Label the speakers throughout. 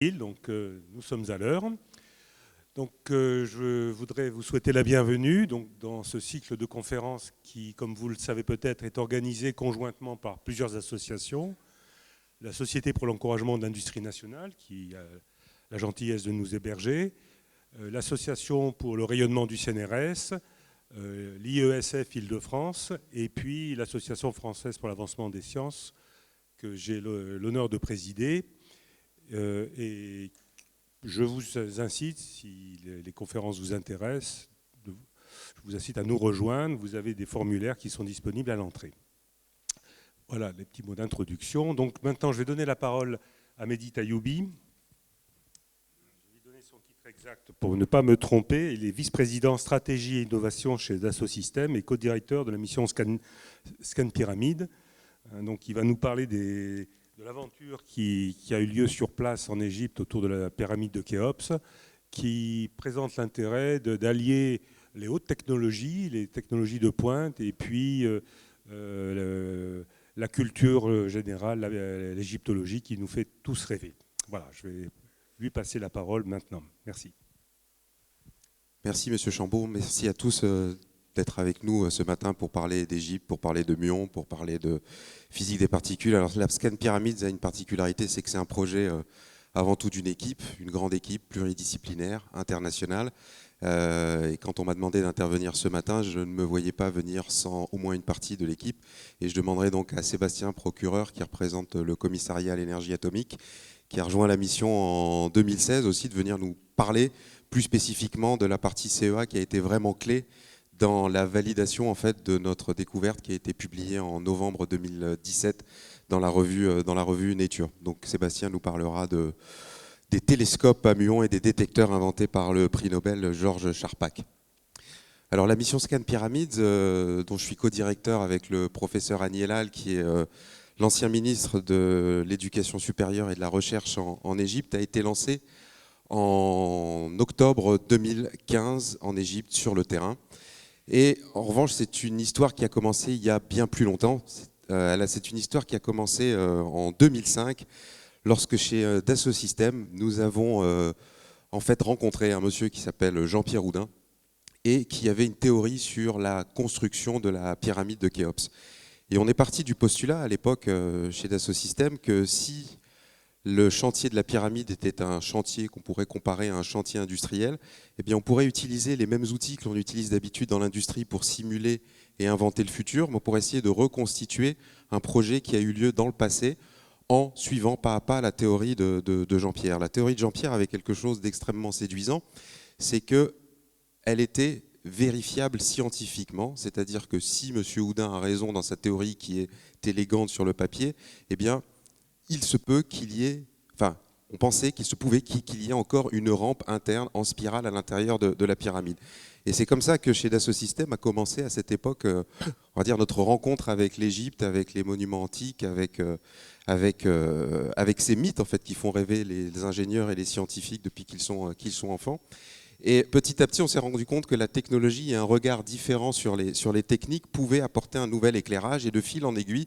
Speaker 1: Donc nous sommes à l'heure. Donc je voudrais vous souhaiter la bienvenue dans ce cycle de conférences qui, comme vous le savez peut-être, est organisé conjointement par plusieurs associations. La Société pour l'encouragement de l'industrie nationale, qui a la gentillesse de nous héberger, l'Association pour le rayonnement du CNRS, l'IESF Île-de-France, et puis l'Association française pour l'avancement des sciences, que j'ai l'honneur de présider. Et je vous incite, si les conférences vous intéressent, je vous incite à nous rejoindre. Vous avez des formulaires qui sont disponibles à l'entrée. Voilà les petits mots d'introduction. Donc maintenant, je vais donner la parole à Mehdi Tayoubi. Je vais lui donner son titre exact pour ne pas me tromper. Il est vice-président stratégie et innovation chez Dassault Systèmes et co-directeur de la mission Scan Pyramide. Donc il va nous parler de l'aventure qui a eu lieu sur place en Égypte autour de la pyramide de Khéops, qui présente l'intérêt d'allier les hautes technologies, les technologies de pointe, et puis la culture générale, l'égyptologie qui nous fait tous rêver. Voilà, je vais lui passer la parole maintenant. Merci.
Speaker 2: Merci Monsieur Chambaud, merci à tous d'être avec nous ce matin pour parler d'Égypte, pour parler de muons, pour parler de physique des particules. Alors la Scan Pyramids a une particularité, c'est que c'est un projet avant tout d'une équipe, une grande équipe pluridisciplinaire, internationale. Et quand on m'a demandé d'intervenir ce matin, je ne me voyais pas venir sans au moins une partie de l'équipe. Et je demanderai donc à Sébastien, procureur, qui représente le commissariat à l'énergie atomique, qui a rejoint la mission en 2016 aussi, de venir nous parler plus spécifiquement de la partie CEA qui a été vraiment clé dans la validation en fait, de notre découverte qui a été publiée en novembre 2017 dans la revue Nature. Donc Sébastien nous parlera des télescopes à muons et des détecteurs inventés par le prix Nobel Georges Charpak. Alors la mission Scan Pyramids, dont je suis co-directeur avec le professeur Anielal, qui est l'ancien ministre de l'Éducation supérieure et de la recherche en Égypte, a été lancée en octobre 2015 en Égypte sur le terrain. Et en revanche, c'est une histoire qui a commencé il y a bien plus longtemps. C'est une histoire qui a commencé en 2005, lorsque chez Dassault Systèmes, nous avons en fait rencontré un monsieur qui s'appelle Jean-Pierre Houdin et qui avait une théorie sur la construction de la pyramide de Khéops. Et on est parti du postulat à l'époque chez Dassault Systèmes que si le chantier de la pyramide était un chantier qu'on pourrait comparer à un chantier industriel, eh bien on pourrait utiliser les mêmes outils que l'on utilise d'habitude dans l'industrie pour simuler et inventer le futur, mais pour essayer de reconstituer un projet qui a eu lieu dans le passé en suivant pas à pas la théorie de Jean-Pierre. La théorie de Jean-Pierre avait quelque chose d'extrêmement séduisant, c'est qu'elle était vérifiable scientifiquement, c'est-à-dire que si M. Houdin a raison dans sa théorie qui est élégante sur le papier, eh bien il se peut qu'il y ait, enfin, on pensait qu'il se pouvait qu'il y ait encore une rampe interne en spirale à l'intérieur de la pyramide. Et c'est comme ça que chez Dassault Systèmes a commencé à cette époque, on va dire, notre rencontre avec l'Égypte, avec les monuments antiques, avec ces mythes en fait qui font rêver les ingénieurs et les scientifiques depuis qu'ils sont enfants. Et petit à petit, on s'est rendu compte que la technologie et un regard différent sur les techniques pouvaient apporter un nouvel éclairage. Et de fil en aiguille,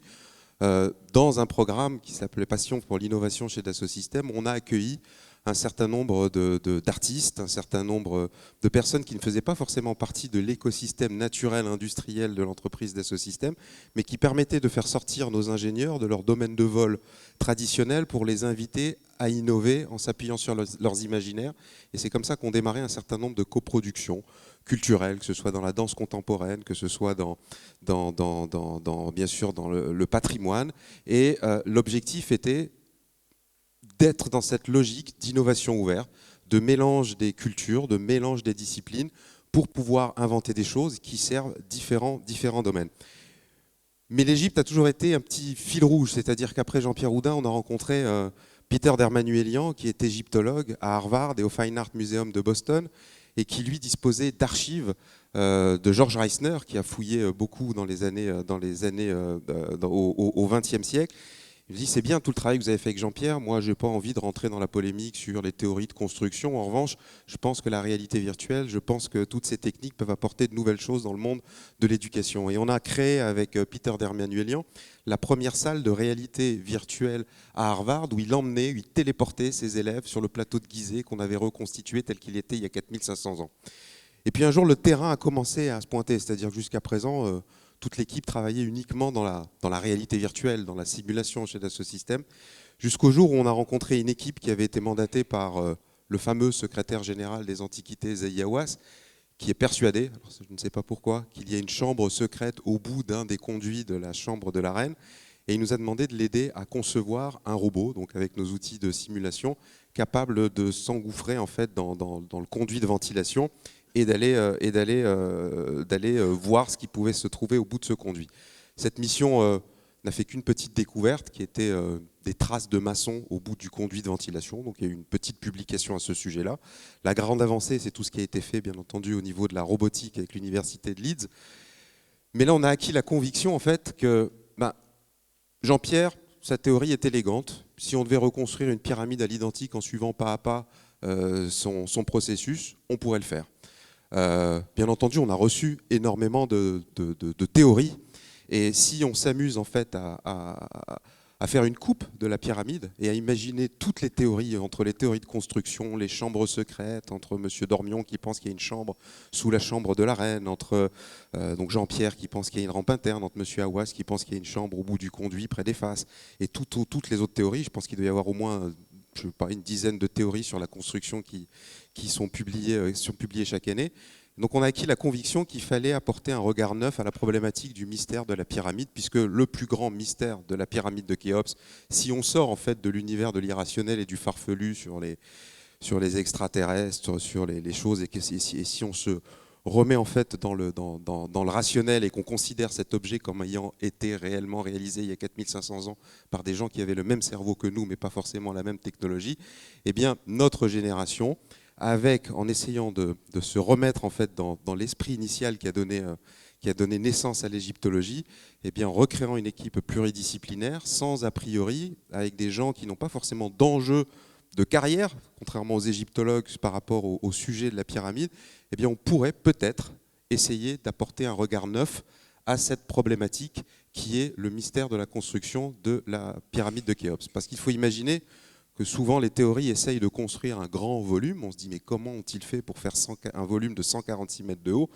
Speaker 2: dans un programme qui s'appelait Passion pour l'innovation chez Dassault Systèmes, on a accueilli un certain nombre d'artistes, un certain nombre de personnes qui ne faisaient pas forcément partie de l'écosystème naturel industriel de l'entreprise Dassault Systèmes, mais qui permettaient de faire sortir nos ingénieurs de leur domaine de vol traditionnel pour les inviter à innover en s'appuyant sur leurs imaginaires. Et c'est comme ça qu'ont démarré un certain nombre de coproductions culturelles, que ce soit dans la danse contemporaine, que ce soit bien sûr dans le patrimoine. Et l'objectif était d'être dans cette logique d'innovation ouverte, de mélange des cultures, de mélange des disciplines, pour pouvoir inventer des choses qui servent différents domaines. Mais l'Égypte a toujours été un petit fil rouge, c'est-à-dire qu'après Jean-Pierre Houdin, on a rencontré Peter Dermanuelian, qui est égyptologue à Harvard et au Fine Art Museum de Boston, et qui lui disposait d'archives de George Reisner, qui a fouillé beaucoup au XXe siècle. Il me dit, c'est bien tout le travail que vous avez fait avec Jean-Pierre, moi je n'ai pas envie de rentrer dans la polémique sur les théories de construction. En revanche, je pense que la réalité virtuelle, je pense que toutes ces techniques peuvent apporter de nouvelles choses dans le monde de l'éducation. Et on a créé avec Peter Dermanuelian la première salle de réalité virtuelle à Harvard, où il emmenait, il téléportait ses élèves sur le plateau de Gizeh qu'on avait reconstitué tel qu'il était il y a 4500 ans. Et puis un jour, le terrain a commencé à se pointer, c'est-à-dire que jusqu'à présent, toute l'équipe travaillait uniquement dans la réalité virtuelle, dans la simulation chez Dassault Systèmes, jusqu'au jour où on a rencontré une équipe qui avait été mandatée par le fameux secrétaire général des Antiquités, Zahi Hawass, qui est persuadé, alors je ne sais pas pourquoi, qu'il y a une chambre secrète au bout d'un des conduits de la chambre de la reine, et il nous a demandé de l'aider à concevoir un robot, donc avec nos outils de simulation, capable de s'engouffrer en fait dans le conduit de ventilation et d'aller voir ce qui pouvait se trouver au bout de ce conduit. Cette mission n'a fait qu'une petite découverte qui était des traces de maçons au bout du conduit de ventilation. Donc il y a eu une petite publication à ce sujet-là. La grande avancée, c'est tout ce qui a été fait, bien entendu, au niveau de la robotique avec l'université de Leeds. Mais là, on a acquis la conviction en fait que Jean-Pierre, sa théorie est élégante. Si on devait reconstruire une pyramide à l'identique en suivant pas à pas son processus, on pourrait le faire. Bien entendu, on a reçu énormément de théories, et si on s'amuse en fait à faire une coupe de la pyramide et à imaginer toutes les théories, entre les théories de construction, les chambres secrètes, entre Monsieur Dormion qui pense qu'il y a une chambre sous la chambre de la reine, entre donc Jean-Pierre qui pense qu'il y a une rampe interne, entre Monsieur Hawass qui pense qu'il y a une chambre au bout du conduit près des faces, et toutes les autres théories, je pense qu'il doit y avoir au moins je sais pas, une dizaine de théories sur la construction qui sont publiées chaque année. Donc on a acquis la conviction qu'il fallait apporter un regard neuf à la problématique du mystère de la pyramide, puisque le plus grand mystère de la pyramide de Khéops, si on sort en fait de l'univers de l'irrationnel et du farfelu sur les extraterrestres, sur les choses, et si on se remet en fait dans le rationnel et qu'on considère cet objet comme ayant été réellement réalisé il y a 4500 ans par des gens qui avaient le même cerveau que nous, mais pas forcément la même technologie, eh bien notre génération, en essayant de se remettre en fait dans l'esprit initial qui a donné naissance à l'égyptologie, eh bien, en recréant une équipe pluridisciplinaire, sans a priori, avec des gens qui n'ont pas forcément d'enjeu de carrière, contrairement aux égyptologues par rapport au sujet de la pyramide, eh bien, on pourrait peut-être essayer d'apporter un regard neuf à cette problématique qui est le mystère de la construction de la pyramide de Khéops. Parce qu'il faut imaginer que souvent les théories essayent de construire un grand volume. On se dit mais comment ont-ils fait pour faire un volume de 146 mètres de haut?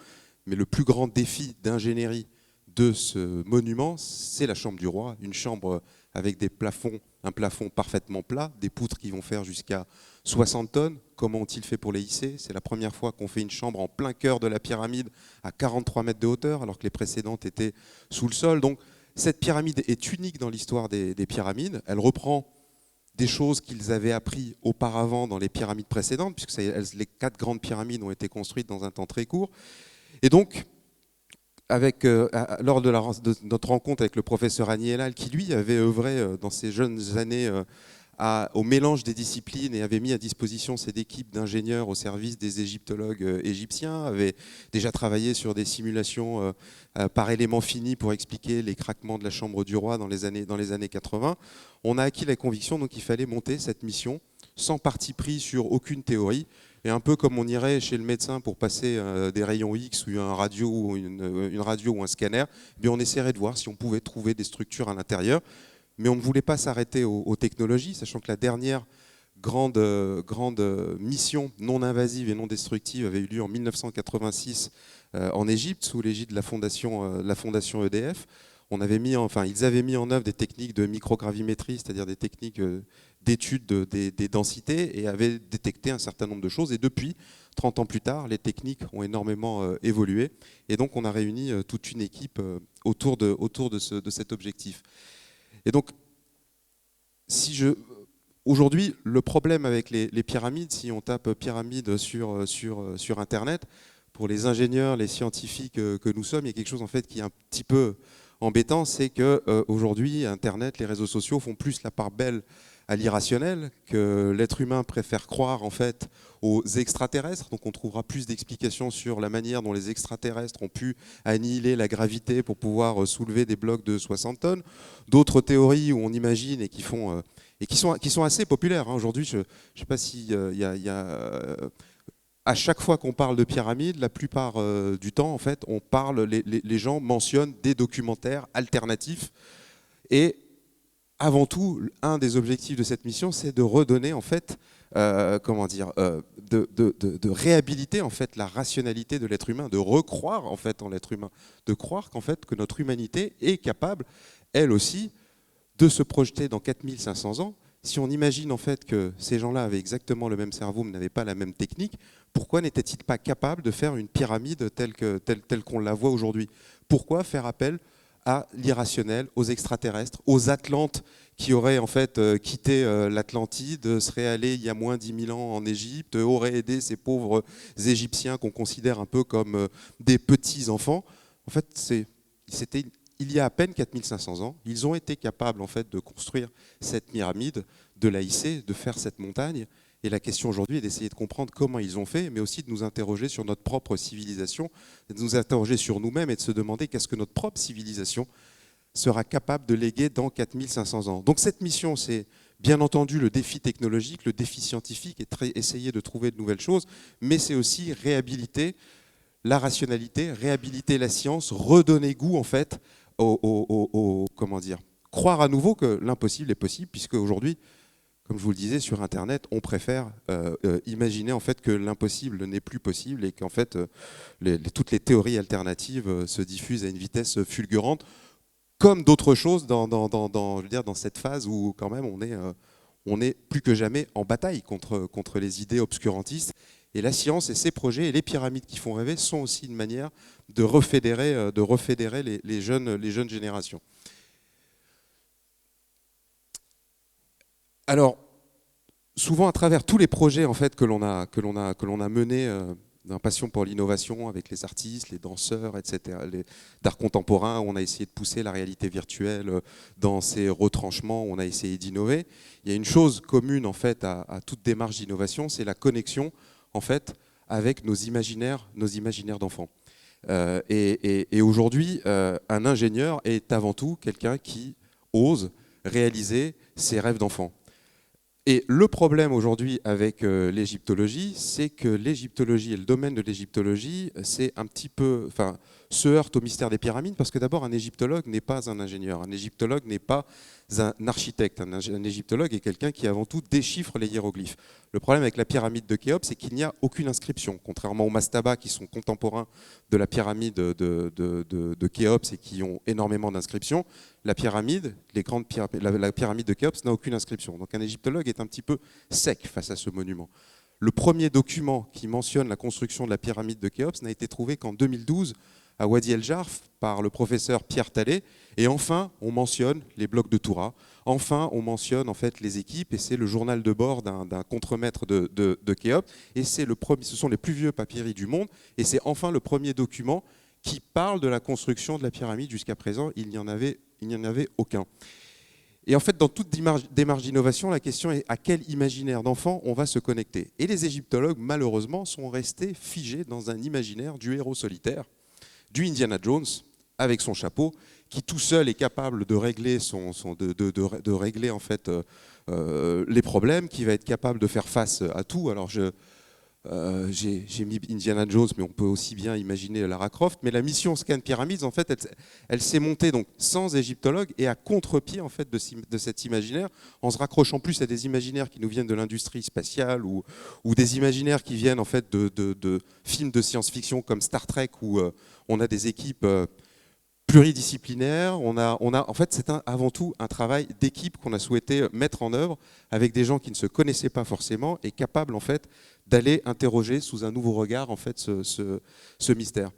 Speaker 2: Mais le plus grand défi d'ingénierie de ce monument, c'est la chambre du roi, une chambre avec un plafond parfaitement plat, des poutres qui vont faire jusqu'à 60 tonnes. Comment ont-ils fait pour les hisser? C'est la première fois qu'on fait une chambre en plein cœur de la pyramide à 43 mètres de hauteur, alors que les précédentes étaient sous le sol. Donc cette pyramide est unique dans l'histoire des pyramides. Elle reprend des choses qu'ils avaient appris auparavant dans les pyramides précédentes, puisque les 4 grandes pyramides ont été construites dans un temps très court. Et donc, lors de notre rencontre avec le professeur Hani Elal, qui lui avait œuvré dans ses jeunes années au mélange des disciplines et avait mis à disposition cette équipe d'ingénieurs au service des égyptologues égyptiens, avait déjà travaillé sur des simulations par éléments finis pour expliquer les craquements de la chambre du roi dans les années 80. On a acquis la conviction donc qu'il fallait monter cette mission sans parti pris sur aucune théorie, et un peu comme on irait chez le médecin pour passer des rayons X ou une radio ou un scanner, eh bien on essaierait de voir si on pouvait trouver des structures à l'intérieur. Mais on ne voulait pas s'arrêter aux technologies, sachant que la dernière grande mission non invasive et non destructive avait eu lieu en 1986 en Égypte, sous l'égide de la fondation EDF. Ils avaient mis en œuvre des techniques de microgravimétrie, c'est-à-dire des techniques d'étude des densités, et avaient détecté un certain nombre de choses. Et depuis, 30 ans plus tard, les techniques ont énormément évolué. Et donc, on a réuni toute une équipe autour de cet objectif. Et donc, aujourd'hui, le problème avec les pyramides, si on tape pyramide sur Internet, pour les ingénieurs, les scientifiques que nous sommes, il y a quelque chose en fait qui est un petit peu embêtant, c'est qu'aujourd'hui, Internet, les réseaux sociaux font plus la part belle à l'irrationnel, que l'être humain préfère croire en fait aux extraterrestres. Donc on trouvera plus d'explications sur la manière dont les extraterrestres ont pu annihiler la gravité pour pouvoir soulever des blocs de 60 tonnes. D'autres théories où on imagine et qui font et qui sont assez populaires. Aujourd'hui, je ne sais pas s'il y a à chaque fois qu'on parle de pyramide, la plupart du temps, en fait, les gens mentionnent des documentaires alternatifs. Et avant tout, un des objectifs de cette mission, c'est de redonner, en fait, de réhabiliter en fait la rationalité de l'être humain, de recroire en fait en l'être humain, de croire qu'en fait que notre humanité est capable, elle aussi, de se projeter dans 4500 ans. Si on imagine en fait que ces gens-là avaient exactement le même cerveau mais n'avaient pas la même technique, pourquoi n'étaient-ils pas capables de faire une pyramide telle qu'on la voit aujourd'hui? Pourquoi faire appel à l'irrationnel, aux extraterrestres, aux Atlantes qui auraient en fait quitté l'Atlantide, seraient allés il y a moins 10 000 ans en Égypte, auraient aidé ces pauvres Égyptiens qu'on considère un peu comme des petits-enfants? En fait, c'était il y a à peine 4500 ans, ils ont été capables en fait de construire cette pyramide, de la hisser, de faire cette montagne. Et la question aujourd'hui est d'essayer de comprendre comment ils ont fait, mais aussi de nous interroger sur notre propre civilisation, de nous interroger sur nous-mêmes et de se demander qu'est-ce que notre propre civilisation sera capable de léguer dans 4500 ans. Donc cette mission, c'est bien entendu le défi technologique, le défi scientifique, et essayer de trouver de nouvelles choses, mais c'est aussi réhabiliter la rationalité, réhabiliter la science, redonner goût en fait comment dire, croire à nouveau que l'impossible est possible, puisque aujourd'hui, comme je vous le disais, sur Internet, on préfère imaginer en fait que l'impossible n'est plus possible et qu'en fait toutes les théories alternatives se diffusent à une vitesse fulgurante, comme d'autres choses je veux dire, dans cette phase où quand même on est plus que jamais en bataille contre les idées obscurantistes. Et la science et ses projets et les pyramides qui font rêver sont aussi une manière de refédérer les jeunes générations. Alors, souvent à travers tous les projets en fait, que l'on a menés d'un passion pour l'innovation avec les artistes, les danseurs, etc., d'art contemporain, où on a essayé de pousser la réalité virtuelle dans ses retranchements, on a essayé d'innover. Il y a une chose commune en fait à toute démarche d'innovation, c'est la connexion en fait avec nos imaginaires d'enfants. Et aujourd'hui, un ingénieur est avant tout quelqu'un qui ose réaliser ses rêves d'enfant. Et le problème aujourd'hui avec l'égyptologie, c'est que l'égyptologie et le domaine de l'égyptologie, c'est un petit peu, se heurte au mystère des pyramides, parce que d'abord, un égyptologue n'est pas un ingénieur, un égyptologue n'est pas un architecte, un égyptologue est quelqu'un qui avant tout déchiffre les hiéroglyphes. Le problème avec la pyramide de Khéops, c'est qu'il n'y a aucune inscription, contrairement aux mastabas qui sont contemporains de la pyramide de Khéops et qui ont énormément d'inscriptions. La pyramide de Khéops n'a aucune inscription. Donc un égyptologue est un petit peu sec face à ce monument. Le premier document qui mentionne la construction de la pyramide de Khéops n'a été trouvé qu'en 2012 à Wadi El Jarf par le professeur Pierre Tallet. Et enfin, on mentionne les blocs de Toura. Enfin, on mentionne en fait les équipes, et c'est le journal de bord d'un contremaître de Khéops. Et ce sont les plus vieux papyri du monde. Et c'est enfin le premier document qui parle de la construction de la pyramide. Jusqu'à présent, il n'y en avait aucun. Et en fait, dans toute démarche d'innovation, la question est à quel imaginaire d'enfant on va se connecter. Et les égyptologues, malheureusement, sont restés figés dans un imaginaire du héros solitaire, du Indiana Jones, avec son chapeau, qui tout seul est capable de régler, de régler en fait, les problèmes, qui va être capable de faire face à tout. Alors j'ai mis Indiana Jones, mais on peut aussi bien imaginer Lara Croft. Mais la mission Scan Pyramids, en fait, elle s'est montée donc sans égyptologue et à contre-pied en fait de cet imaginaire, en se raccrochant plus à des imaginaires qui nous viennent de l'industrie spatiale ou des imaginaires qui viennent en fait de films de science-fiction comme Star Trek, où on a des équipes pluridisciplinaire. En fait, c'est avant tout un travail d'équipe qu'on a souhaité mettre en œuvre avec des gens qui ne se connaissaient pas forcément et capables en fait d'aller interroger sous un nouveau regard en fait ce mystère.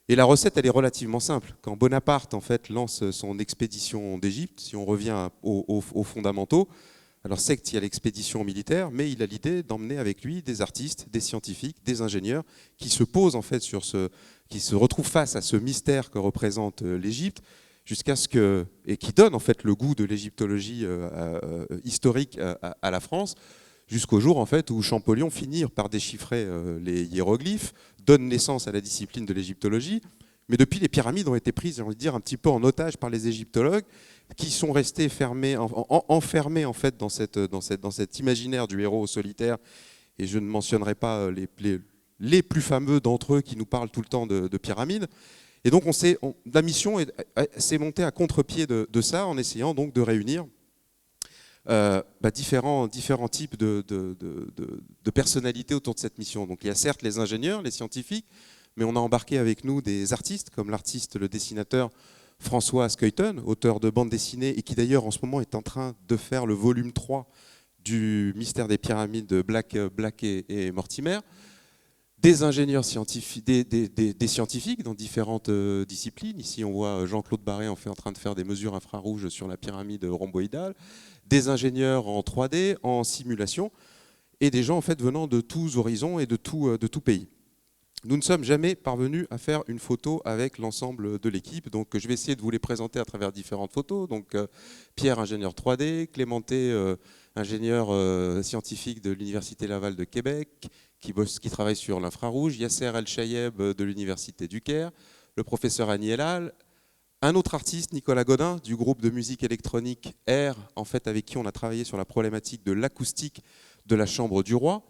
Speaker 2: Et la recette, elle est relativement simple. Quand Bonaparte en fait lance son expédition d'Égypte, si on revient aux fondamentaux, alors certes, il y a l'expédition militaire, mais il a l'idée d'emmener avec lui des artistes, des scientifiques, des ingénieurs qui se posent en fait qui se retrouvent face à ce mystère que représente l'Égypte. jusqu'à ce que, et qui donne en fait le goût de l'égyptologie historique à la France, jusqu'au jour en fait où Champollion finit par déchiffrer les hiéroglyphes, donne naissance à la discipline de l'égyptologie. Mais depuis, les pyramides ont été prises, j'ai envie de dire, un petit peu en otage par les égyptologues, qui sont restés enfermés en fait dans cet imaginaire du héros solitaire. Et je ne mentionnerai pas les plus fameux d'entre eux qui nous parlent tout le temps de pyramides. Et donc la mission s'est montée à contre-pied de ça, en essayant donc de réunir différents types de personnalités autour de cette mission. Donc il y a certes les ingénieurs, les scientifiques, mais on a embarqué avec nous des artistes, comme l'artiste, le dessinateur François Askeuten, auteur de bande dessinée, et qui d'ailleurs en ce moment est en train de faire le volume 3 du Mystère des pyramides de Black et Mortimer. Des ingénieurs scientifiques, des scientifiques dans différentes disciplines. Ici, on voit Jean-Claude Barré en train de faire des mesures infrarouges sur la pyramide rhomboïdale. Des ingénieurs en 3D, en simulation, et des gens en fait venant de tous horizons et de tout pays. Nous ne sommes jamais parvenus à faire une photo avec l'ensemble de l'équipe, donc je vais essayer de vous les présenter à travers différentes photos. Donc Pierre, ingénieur 3D, Clémenté, ingénieur scientifique de l'Université Laval de Québec, qui travaille sur l'infrarouge, Yasser El-Chayeb de l'Université du Caire, le professeur Annie Elal, un autre artiste, Nicolas Godin, du groupe de musique électronique Air, en fait, avec qui on a travaillé sur la problématique de l'acoustique de la chambre du roi,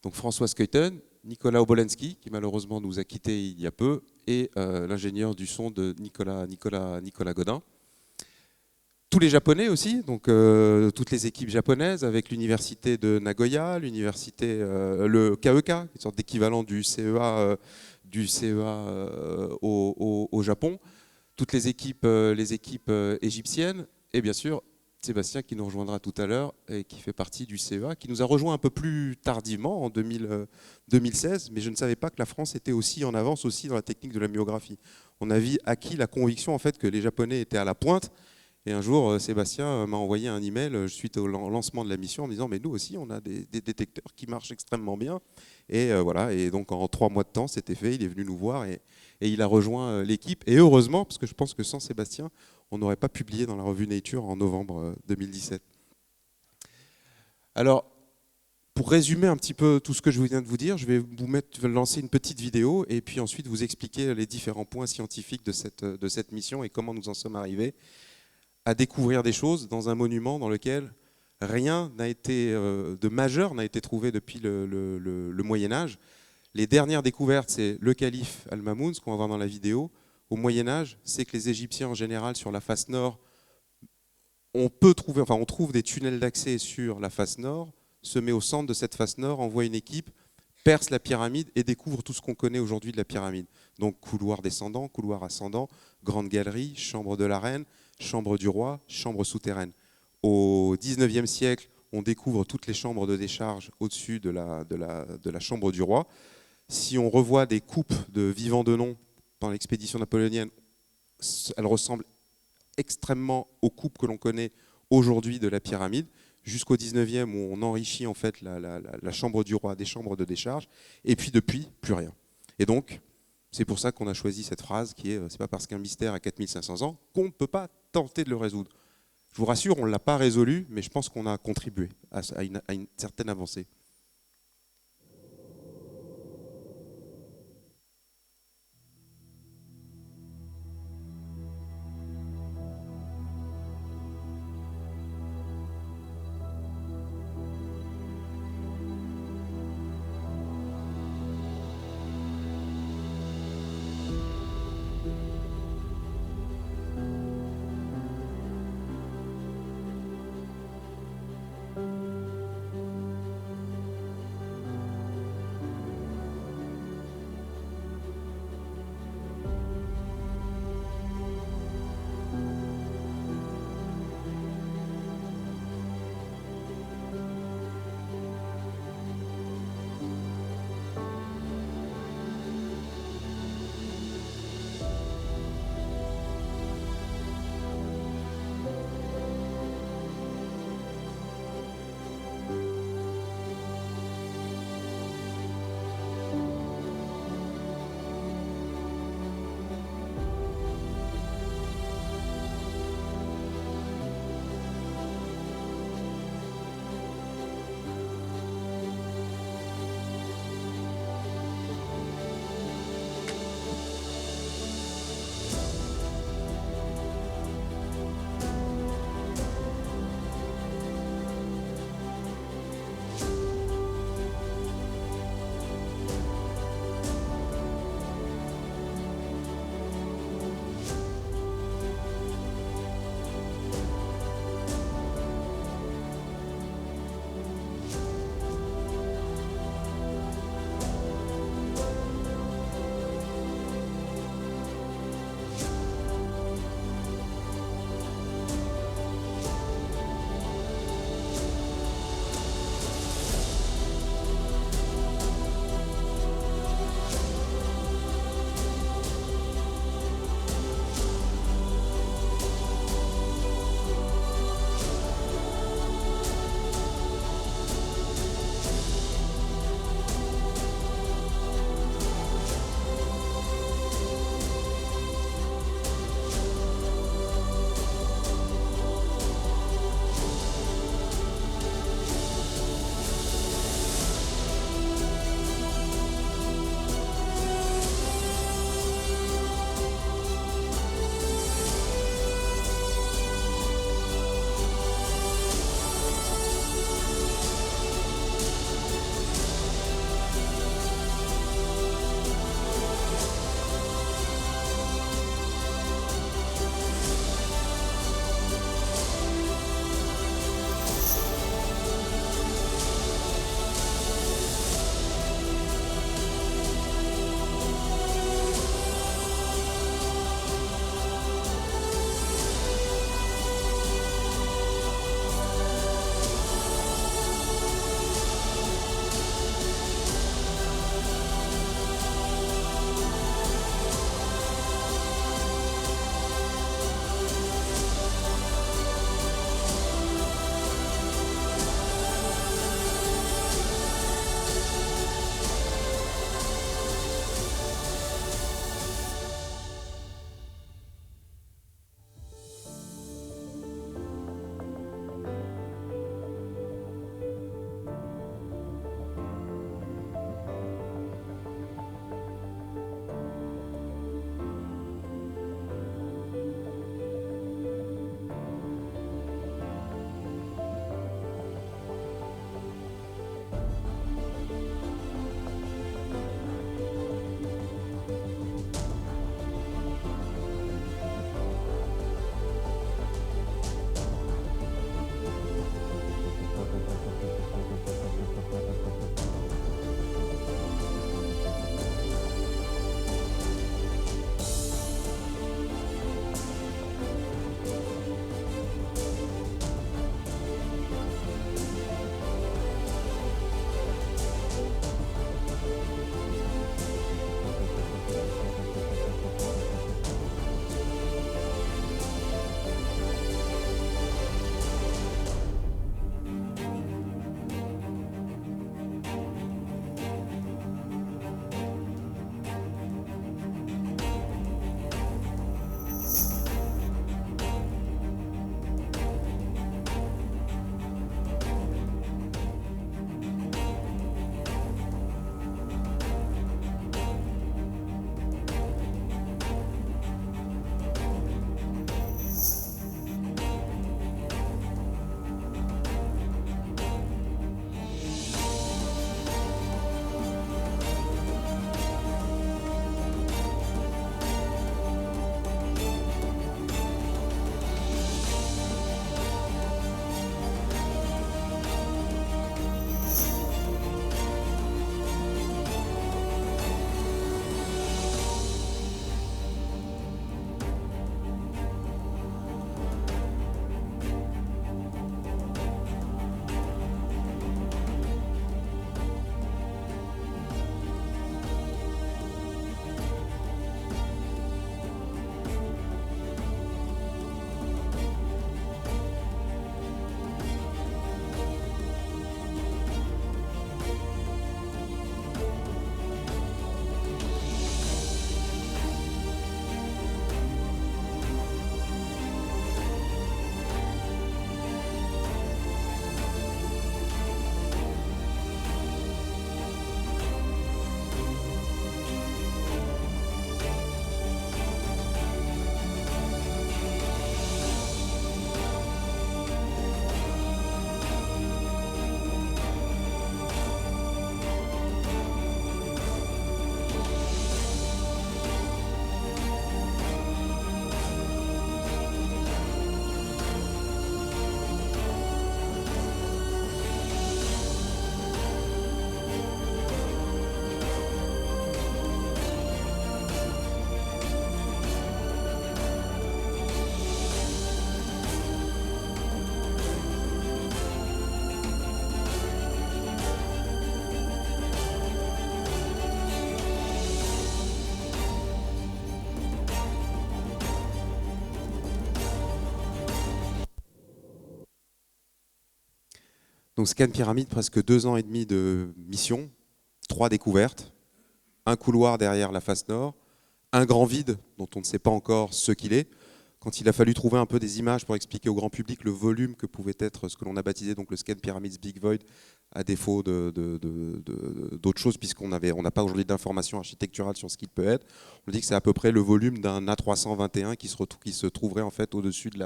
Speaker 2: donc François Skeuten, Nicolas Obolensky, qui malheureusement nous a quittés il y a peu, et l'ingénieur du son de Nicolas Godin. Tous les Japonais aussi, donc toutes les équipes japonaises, avec l'université de Nagoya, le KEK, une sorte d'équivalent du CEA, au Japon, toutes les équipes égyptiennes, et bien sûr Sébastien qui nous rejoindra tout à l'heure et qui fait partie du CEA, qui nous a rejoint un peu plus tardivement en 2016, mais je ne savais pas que la France était aussi en avance aussi dans la technique de la myographie. On a acquis la conviction en fait que les Japonais étaient à la pointe. Et un jour, Sébastien m'a envoyé un email suite au lancement de la mission en me disant « mais nous aussi, on a des détecteurs qui marchent extrêmement bien ». Et voilà, et donc en 3 mois de temps, c'était fait, il est venu nous voir et il a rejoint l'équipe. Et heureusement, parce que je pense que sans Sébastien, on n'aurait pas publié dans la revue Nature en novembre 2017. Alors, pour résumer un petit peu tout ce que je viens de vous dire, je vais lancer une petite vidéo et puis ensuite vous expliquer les différents points scientifiques de cette mission et comment nous en sommes arrivés à découvrir des choses dans un monument dans lequel rien de majeur n'a été trouvé depuis le Moyen-Âge. Les dernières découvertes, c'est le calife Al-Mamoun, ce qu'on va voir dans la vidéo. Au Moyen-Âge, c'est que les Égyptiens en général sur la face nord, on trouve des tunnels d'accès sur la face nord, se met au centre de cette face nord, envoie une équipe, perce la pyramide et découvre tout ce qu'on connaît aujourd'hui de la pyramide. Donc couloir descendant, couloir ascendant, grande galerie, chambre de la reine, chambre du roi, chambre souterraine. Au XIXe siècle, on découvre toutes les chambres de décharge au-dessus de la chambre du roi. Si on revoit des coupes de vivants de nom dans l'expédition napoléonienne, elles ressemblent extrêmement aux coupes que l'on connaît aujourd'hui de la pyramide, jusqu'au XIXe où on enrichit en fait la chambre du roi des chambres de décharge, et puis depuis, plus rien. Et donc, c'est pour ça qu'on a choisi cette phrase qui est « c'est pas parce qu'un mystère a 4500 ans qu'on ne peut pas tenter de le résoudre ». Je vous rassure, on ne l'a pas résolu, mais je pense qu'on a contribué à une certaine avancée. Donc scan pyramide, presque 2 ans et demi de mission, 3 découvertes, un couloir derrière la face nord, un grand vide dont on ne sait pas encore ce qu'il est. Quand il a fallu trouver un peu des images pour expliquer au grand public le volume que pouvait être ce que l'on a baptisé donc le Scan Pyramids Big Void, à défaut d'autres choses, puisqu'on n'a pas aujourd'hui d'informations architecturales sur ce qu'il peut être, on dit que c'est à peu près le volume d'un A321 qui se trouverait en fait au-dessus de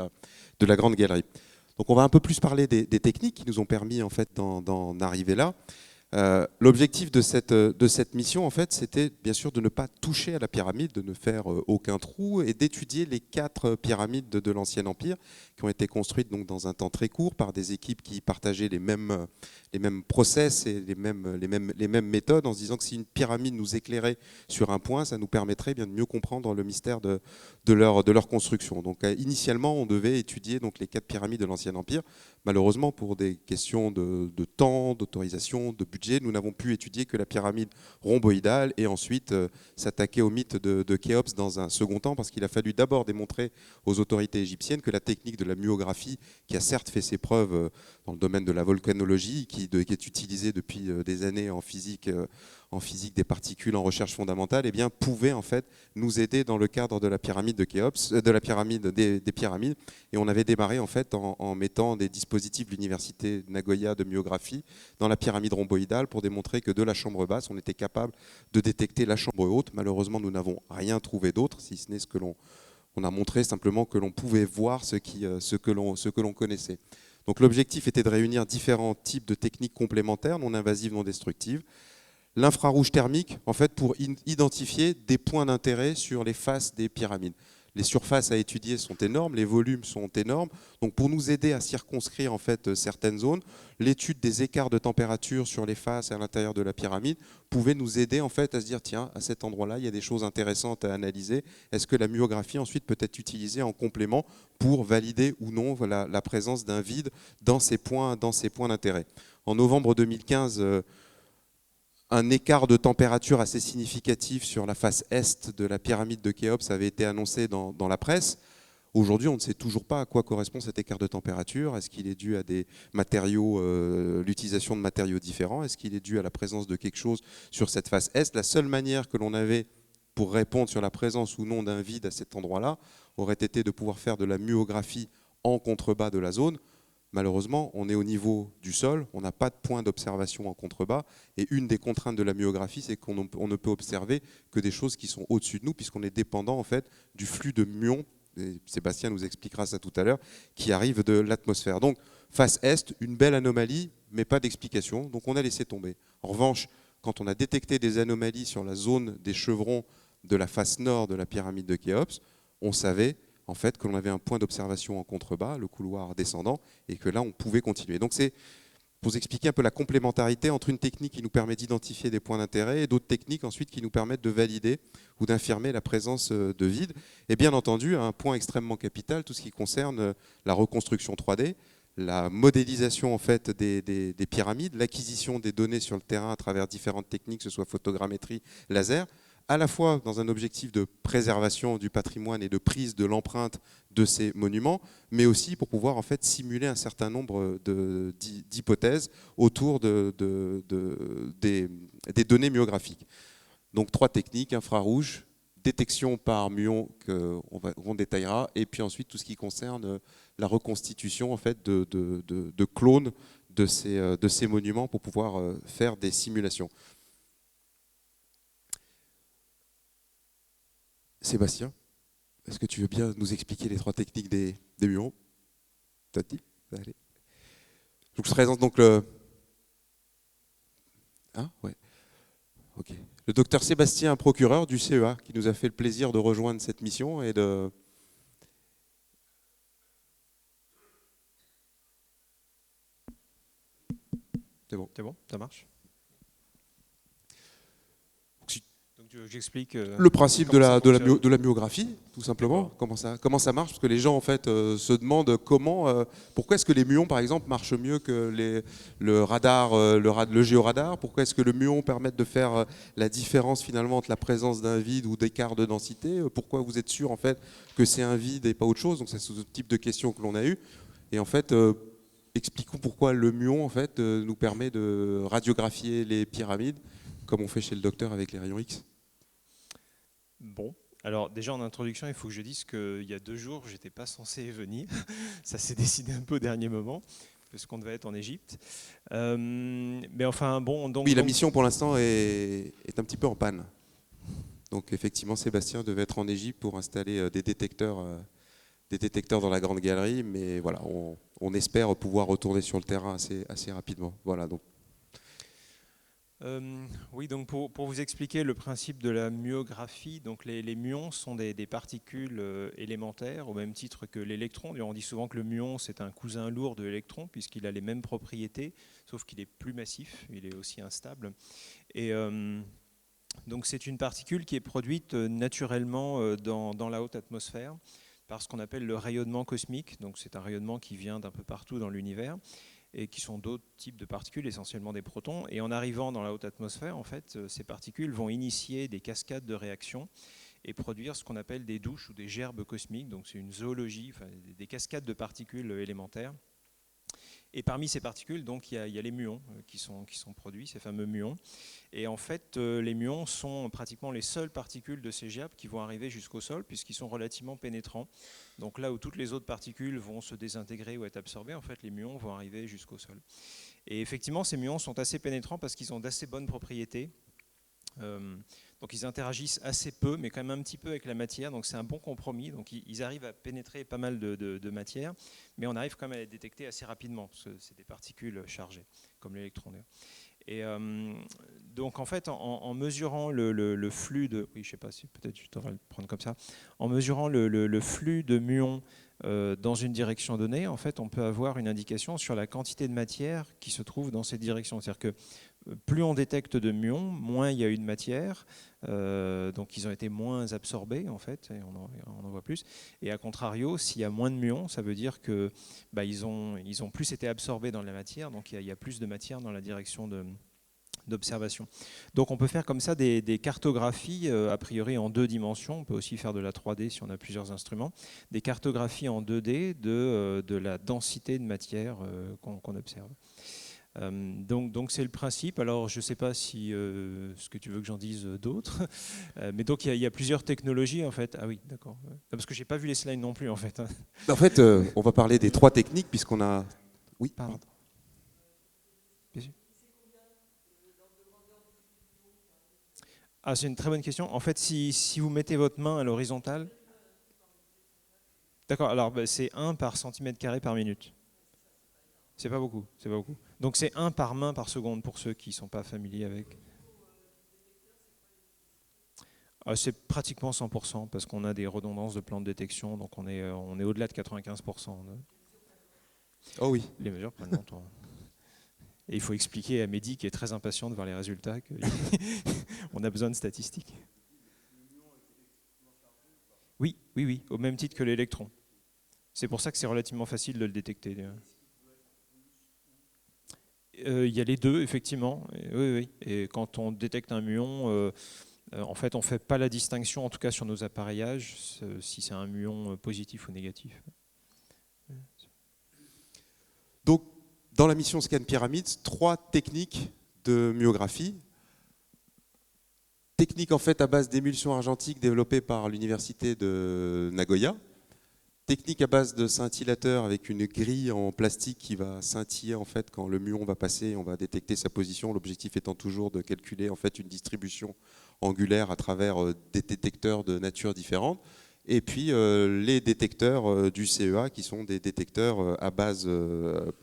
Speaker 2: la grande galerie. Donc on va un peu plus parler des techniques qui nous ont permis en fait d'en arriver là. L'objectif de cette mission, en fait, c'était bien sûr de ne pas toucher à la pyramide, de ne faire aucun trou et d'étudier les 4 pyramides de l'Ancien Empire qui ont été construites donc, dans un temps très court par des équipes qui partageaient les mêmes process et les mêmes méthodes, en se disant que si une pyramide nous éclairait sur un point, ça nous permettrait bien de mieux comprendre le mystère de leur construction. Donc initialement, on devait étudier donc, les 4 pyramides de l'Ancien Empire. Malheureusement, pour des questions de temps, d'autorisation, de budget, nous n'avons pu étudier que la pyramide rhomboïdale et ensuite s'attaquer au mythe de Khéops dans un second temps, parce qu'il a fallu d'abord démontrer aux autorités égyptiennes que la technique de la myographie, qui a certes fait ses preuves dans le domaine de la volcanologie, qui est utilisée depuis des années en physique des particules, en recherche fondamentale, eh bien, pouvait en fait nous aider dans le cadre de la pyramide de Khéops, de la pyramide des pyramides. Et on avait démarré en fait en mettant des dispositifs de l'université de Nagoya de myographie dans la pyramide rhomboïdale pour démontrer que de la chambre basse, on était capable de détecter la chambre haute. Malheureusement, nous n'avons rien trouvé d'autre, si ce n'est ce que on a montré simplement que l'on pouvait voir ce que l'on connaissait. Donc l'objectif était de réunir différents types de techniques complémentaires, non invasives, non destructives. L'infrarouge thermique, en fait, pour identifier des points d'intérêt sur les faces des pyramides. Les surfaces à étudier sont énormes, les volumes sont énormes. Donc pour nous aider à circonscrire en fait certaines zones, l'étude des écarts de température sur les faces et à l'intérieur de la pyramide pouvait nous aider en fait à se dire tiens, à cet endroit-là, il y a des choses intéressantes à analyser. Est-ce que la myographie ensuite peut être utilisée en complément pour valider ou non voilà, la présence d'un vide dans ces points d'intérêt. En novembre 2015, un écart de température assez significatif sur la face est de la pyramide de Khéops avait été annoncé dans la presse. Aujourd'hui, on ne sait toujours pas à quoi correspond cet écart de température. Est-ce qu'il est dû à des matériaux, l'utilisation de matériaux différents? Est-ce qu'il est dû à la présence de quelque chose sur cette face est? La seule manière que l'on avait pour répondre sur la présence ou non d'un vide à cet endroit-là aurait été de pouvoir faire de la myographie en contrebas de la zone. Malheureusement, on est au niveau du sol, on n'a pas de point d'observation en contrebas, et une des contraintes de la myographie, c'est qu'on ne peut observer que des choses qui sont au-dessus de nous, puisqu'on est dépendant en fait du flux de muons, et Sébastien nous expliquera ça tout à l'heure, qui arrive de l'atmosphère. Donc, face est, une belle anomalie, mais pas d'explication, donc on a laissé tomber. En revanche, quand on a détecté des anomalies sur la zone des chevrons de la face nord de la pyramide de Khéops, on savait en fait, que l'on avait un point d'observation en contrebas, le couloir descendant, et que là, on pouvait continuer. Donc c'est pour vous expliquer un peu la complémentarité entre une technique qui nous permet d'identifier des points d'intérêt et d'autres techniques ensuite qui nous permettent de valider ou d'infirmer la présence de vide. Et bien entendu, un point extrêmement capital, tout ce qui concerne la reconstruction 3D, la modélisation en fait des pyramides, l'acquisition des données sur le terrain à travers différentes techniques, que ce soit photogrammétrie, laser, à la fois dans un objectif de préservation du patrimoine et de prise de l'empreinte de ces monuments, mais aussi pour pouvoir en fait simuler un certain nombre d'hypothèses autour des données myographiques. Donc 3 techniques, infrarouge, détection par muon qu'on détaillera, et puis ensuite tout ce qui concerne la reconstitution en fait, de clones de ces monuments pour pouvoir faire des simulations. Sébastien, est-ce que tu veux bien nous expliquer les 3 techniques des muons? T'as dit? Allez. Je vous présente donc le... Hein? Ouais. Ok. Le docteur Sébastien, procureur du CEA, qui nous a fait le plaisir de rejoindre cette mission et de... C'est bon.
Speaker 3: C'est bon, ça marche. J'explique
Speaker 2: le principe de la myographie, tout simplement. Comment ça marche? Parce que les gens en fait se demandent pourquoi est-ce que les muons, par exemple, marchent mieux que le radar, le géoradar? Pourquoi est-ce que le muon permet de faire la différence finalement entre la présence d'un vide ou d'écart de densité? Pourquoi vous êtes sûr en fait que c'est un vide et pas autre chose? Donc c'est ce type de questions que l'on a eu. Et en fait, expliquons pourquoi le muon en fait, nous permet de radiographier les pyramides, comme on fait chez le docteur avec les rayons X.
Speaker 3: Bon, alors déjà en introduction, il faut que je dise qu'il y a 2 jours, j'étais pas censé venir. Ça s'est décidé un peu au dernier moment, parce qu'on devait être en Égypte. Mais enfin, bon...
Speaker 2: Oui, la mission pour l'instant est un petit peu en panne. Donc effectivement, Sébastien devait être en Égypte pour installer des détecteurs dans la grande galerie, mais voilà, on espère pouvoir retourner sur le terrain assez rapidement. Voilà, donc.
Speaker 3: Oui, donc pour vous expliquer le principe de la myographie, donc les muons sont des particules élémentaires au même titre que l'électron. On dit souvent que le muon c'est un cousin lourd de l'électron puisqu'il a les mêmes propriétés, sauf qu'il est plus massif, il est aussi instable. Et donc c'est une particule qui est produite naturellement dans la haute atmosphère par ce qu'on appelle le rayonnement cosmique. Donc c'est un rayonnement qui vient d'un peu partout dans l'univers, et qui sont d'autres types de particules, essentiellement des protons. Et en arrivant dans la haute atmosphère, en fait, ces particules vont initier des cascades de réactions et produire ce qu'on appelle des douches ou des gerbes cosmiques. Donc c'est une zoologie, enfin, des cascades de particules élémentaires. Et parmi ces particules, donc, il y a les muons qui sont produits, ces fameux muons. Et en fait, les muons sont pratiquement les seules particules de ces gerbes qui vont arriver jusqu'au sol, puisqu'ils sont relativement pénétrants. Donc là où toutes les autres particules vont se désintégrer ou être absorbées, en fait, les muons vont arriver jusqu'au sol. Et effectivement, ces muons sont assez pénétrants parce qu'ils ont d'assez bonnes propriétés. Donc ils interagissent assez peu, mais quand même un petit peu avec la matière, donc c'est un bon compromis. Donc ils arrivent à pénétrer pas mal de matière, mais on arrive quand même à les détecter assez rapidement, parce que c'est des particules chargées, comme l'électron. Et donc en fait, en mesurant le flux de... Oui, je ne sais pas si peut-être je devrais le prendre comme ça. En mesurant le flux de muons dans une direction donnée, en fait, on peut avoir une indication sur la quantité de matière qui se trouve dans cette direction. C'est-à-dire que plus on détecte de muons, moins il y a eu de matière, donc ils ont été moins absorbés en fait, et on en voit plus. Et à contrario, s'il y a moins de muons, ça veut dire que ils ont plus été absorbés dans la matière, donc il y a plus de matière dans la direction d'observation. Donc on peut faire comme ça des cartographies a priori en 2 dimensions. On peut aussi faire de la 3D si on a plusieurs instruments, des cartographies en 2D de la densité de matière qu'on observe. Donc c'est le principe. Alors je ne sais pas si ce que tu veux que j'en dise d'autres, mais donc il y a plusieurs technologies en fait. Ah oui, d'accord. Parce que j'ai pas vu les slides non plus en fait.
Speaker 2: En fait, on va parler des 3 techniques puisqu'on a. Oui, pardon.
Speaker 3: Ah, c'est une très bonne question. En fait, si vous mettez votre main à l'horizontale, d'accord. Alors c'est 1 par centimètre carré par minute. C'est pas beaucoup, c'est pas beaucoup. Donc c'est 1 par main par seconde pour ceux qui ne sont pas familiers avec. C'est pratiquement 100% parce qu'on a des redondances de plans de détection, donc on est au-delà de 95%.
Speaker 2: Oh oui.
Speaker 3: Les mesures prennent longtemps. Et il faut expliquer à Mehdi, qui est très impatient de voir les résultats, qu'on a besoin de statistiques. Oui, au même titre que l'électron. C'est pour ça que c'est relativement facile de le détecter. Il y a les deux, effectivement. Oui. Et quand on détecte un muon, en fait, on ne fait pas la distinction, en tout cas sur nos appareillages, si c'est un muon positif ou négatif.
Speaker 2: Donc, dans la mission Scan Pyramids, 3 techniques de myographie. Technique en fait à base d'émulsion argentique développée par l'université de Nagoya. Technique à base de scintillateur avec une grille en plastique qui va scintiller en fait quand le muon va passer, on va détecter sa position. L'objectif étant toujours de calculer en fait une distribution angulaire à travers des détecteurs de nature différente. Et puis les détecteurs du CEA qui sont des détecteurs à base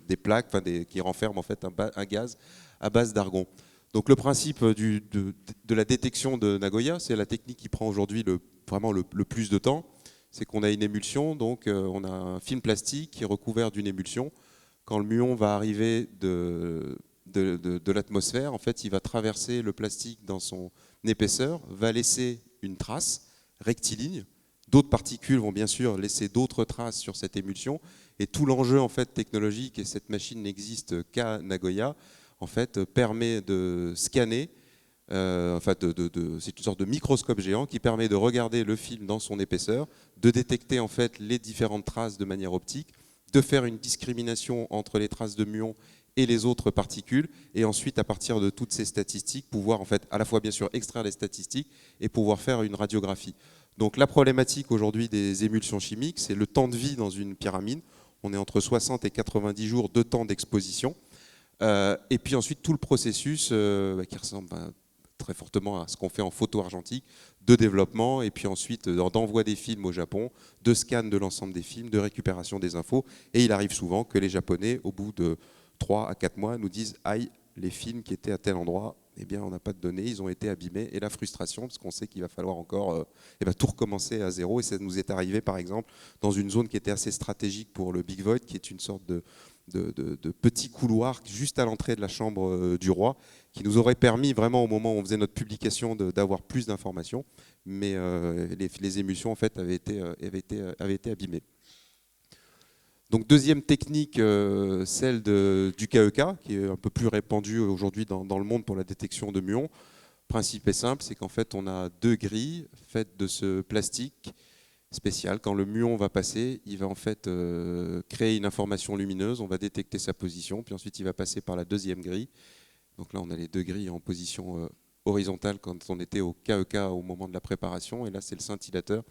Speaker 2: des plaques, qui renferment en fait un gaz à base d'argon. Donc le principe de la détection de Nagoya, c'est la technique qui prend aujourd'hui vraiment le plus de temps. C'est qu'on a une émulsion, donc on a un film plastique qui est recouvert d'une émulsion. Quand le muon va arriver de l'atmosphère, en fait, il va traverser le plastique dans son épaisseur, va laisser une trace rectiligne. D'autres particules vont bien sûr laisser d'autres traces sur cette émulsion. Et tout l'enjeu en fait technologique, et cette machine n'existe qu'à Nagoya, en fait, permet de scanner. C'est une sorte de microscope géant qui permet de regarder le film dans son épaisseur, de détecter en fait les différentes traces de manière optique, de faire une discrimination entre les traces de muons et les autres particules, et ensuite, à partir de toutes ces statistiques, pouvoir en fait à la fois bien sûr extraire les statistiques et pouvoir faire une radiographie. Donc la problématique aujourd'hui des émulsions chimiques, c'est le temps de vie dans une pyramide. On est entre 60 et 90 jours de temps d'exposition. Et puis ensuite, tout le processus qui ressemble très fortement à ce qu'on fait en photo argentique, de développement, et puis ensuite d'envoi des films au Japon, de scan de l'ensemble des films, de récupération des infos. Et il arrive souvent que les Japonais, au bout de 3 à 4 mois, nous disent « Aïe, les films qui étaient à tel endroit, eh bien, on n'a pas de données, ils ont été abîmés. » Et la frustration, parce qu'on sait qu'il va falloir encore tout recommencer à zéro. Et ça nous est arrivé, par exemple, dans une zone qui était assez stratégique pour le Big Void, qui est une sorte de petit couloir juste à l'entrée de la chambre du roi, qui nous aurait permis vraiment, au moment où on faisait notre publication, d'avoir plus d'informations. Mais les émulsions, en fait, avaient été abîmées. Donc deuxième technique, celle du KEK, qui est un peu plus répandue aujourd'hui dans le monde pour la détection de muons. Le principe est simple, c'est qu'en fait on a 2 grilles faites de ce plastique spécial. Quand le muon va passer, il va en fait créer une information lumineuse, on va détecter sa position, puis ensuite il va passer par la deuxième grille. Donc là on a les 2 grilles en position horizontale quand on était au KEK au moment de la préparation, et là c'est le scintillateur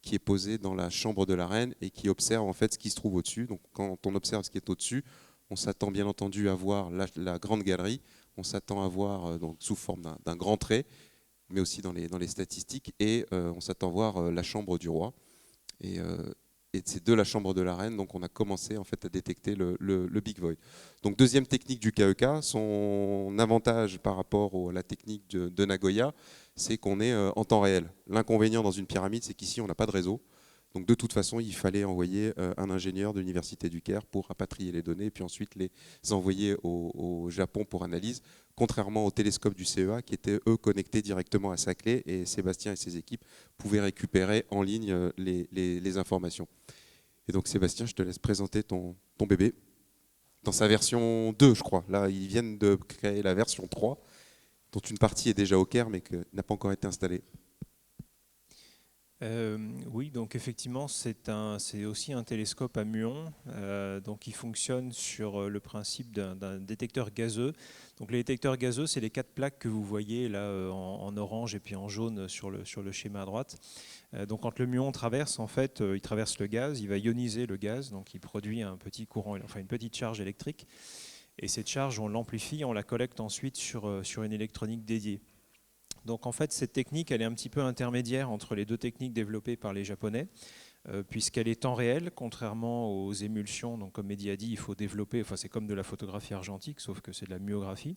Speaker 2: qui est posé dans la chambre de la reine et qui observe en fait ce qui se trouve au-dessus. Donc quand on observe ce qui est au-dessus, on s'attend bien entendu à voir la grande galerie, on s'attend à voir donc, sous forme d'un grand trait, mais aussi dans les statistiques, et on s'attend à voir la chambre du roi. Et c'est de la chambre de la reine, donc on a commencé en fait à détecter le Big Void. Donc deuxième technique du KEK, son avantage par rapport à la technique de Nagoya, c'est qu'on est en temps réel. L'inconvénient dans une pyramide, c'est qu'ici on n'a pas de réseau. Donc de toute façon, il fallait envoyer un ingénieur de l'Université du Caire pour rapatrier les données et puis ensuite les envoyer au Japon pour analyse, contrairement au télescope du CEA qui étaient eux connectés directement à Saclay, et Sébastien et ses équipes pouvaient récupérer en ligne les informations. Et donc Sébastien, je te laisse présenter ton bébé dans sa version 2, je crois. Là, ils viennent de créer la version 3, dont une partie est déjà au Caire mais qui n'a pas encore été installée.
Speaker 3: Oui, donc effectivement, c'est aussi un télescope à muons. Donc il fonctionne sur le principe d'un détecteur gazeux. Donc les détecteurs gazeux, c'est les 4 plaques que vous voyez là en orange et puis en jaune sur le schéma à droite. Donc quand le muon traverse, en fait, il traverse le gaz, il va ioniser le gaz, donc il produit un petit courant, enfin une petite charge électrique. Et cette charge, on l'amplifie, on la collecte ensuite sur une électronique dédiée. Donc en fait, cette technique, elle est un petit peu intermédiaire entre les 2 techniques développées par les Japonais, puisqu'elle est temps réel, contrairement aux émulsions. Donc comme Mehdi a dit, il faut développer, enfin c'est comme de la photographie argentique, sauf que c'est de la myographie.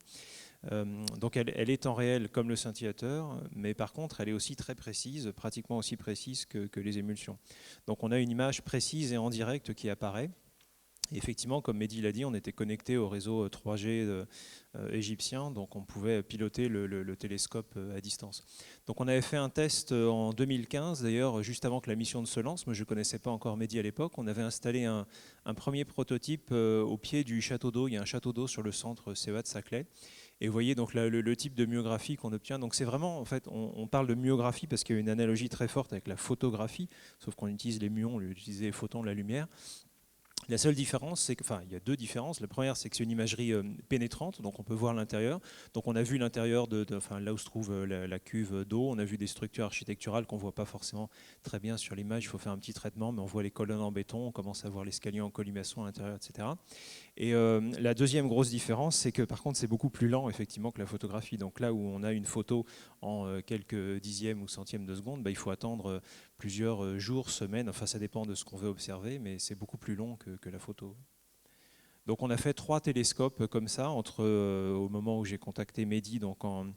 Speaker 3: Donc elle est temps réel comme le scintillateur, mais par contre, elle est aussi très précise, pratiquement aussi précise que les émulsions. Donc on a une image précise et en direct qui apparaît. Et effectivement, comme Mehdi l'a dit, on était connecté au réseau 3G égyptien, donc on pouvait piloter le télescope à distance. Donc on avait fait un test en 2015, d'ailleurs juste avant que la mission ne se lance. Moi je ne connaissais pas encore Mehdi à l'époque. On avait installé un premier prototype au pied du château d'eau. Il y a un château d'eau sur le centre CEA de Saclay. Et vous voyez donc le type de myographie qu'on obtient. Donc c'est vraiment, en fait, on parle de myographie parce qu'il y a une analogie très forte avec la photographie, sauf qu'on utilise les muons, on utilise les photons de la lumière. La seule différence, c'est que, enfin, il y a 2 différences. La première, c'est que c'est une imagerie pénétrante, donc on peut voir l'intérieur. Donc on a vu l'intérieur enfin, là où se trouve la cuve d'eau. On a vu des structures architecturales qu'on ne voit pas forcément très bien sur l'image. Il faut faire un petit traitement, mais on voit les colonnes en béton, on commence à voir l'escalier en colimaçon à l'intérieur, etc. Et la deuxième grosse différence, c'est que par contre, c'est beaucoup plus lent effectivement que la photographie. Donc là où on a une photo en quelques dixièmes ou centièmes de seconde, il faut attendre plusieurs jours, semaines, enfin ça dépend de ce qu'on veut observer, mais c'est beaucoup plus long que la photo. Donc on a fait 3 télescopes comme ça, au moment où j'ai contacté Mehdi, donc en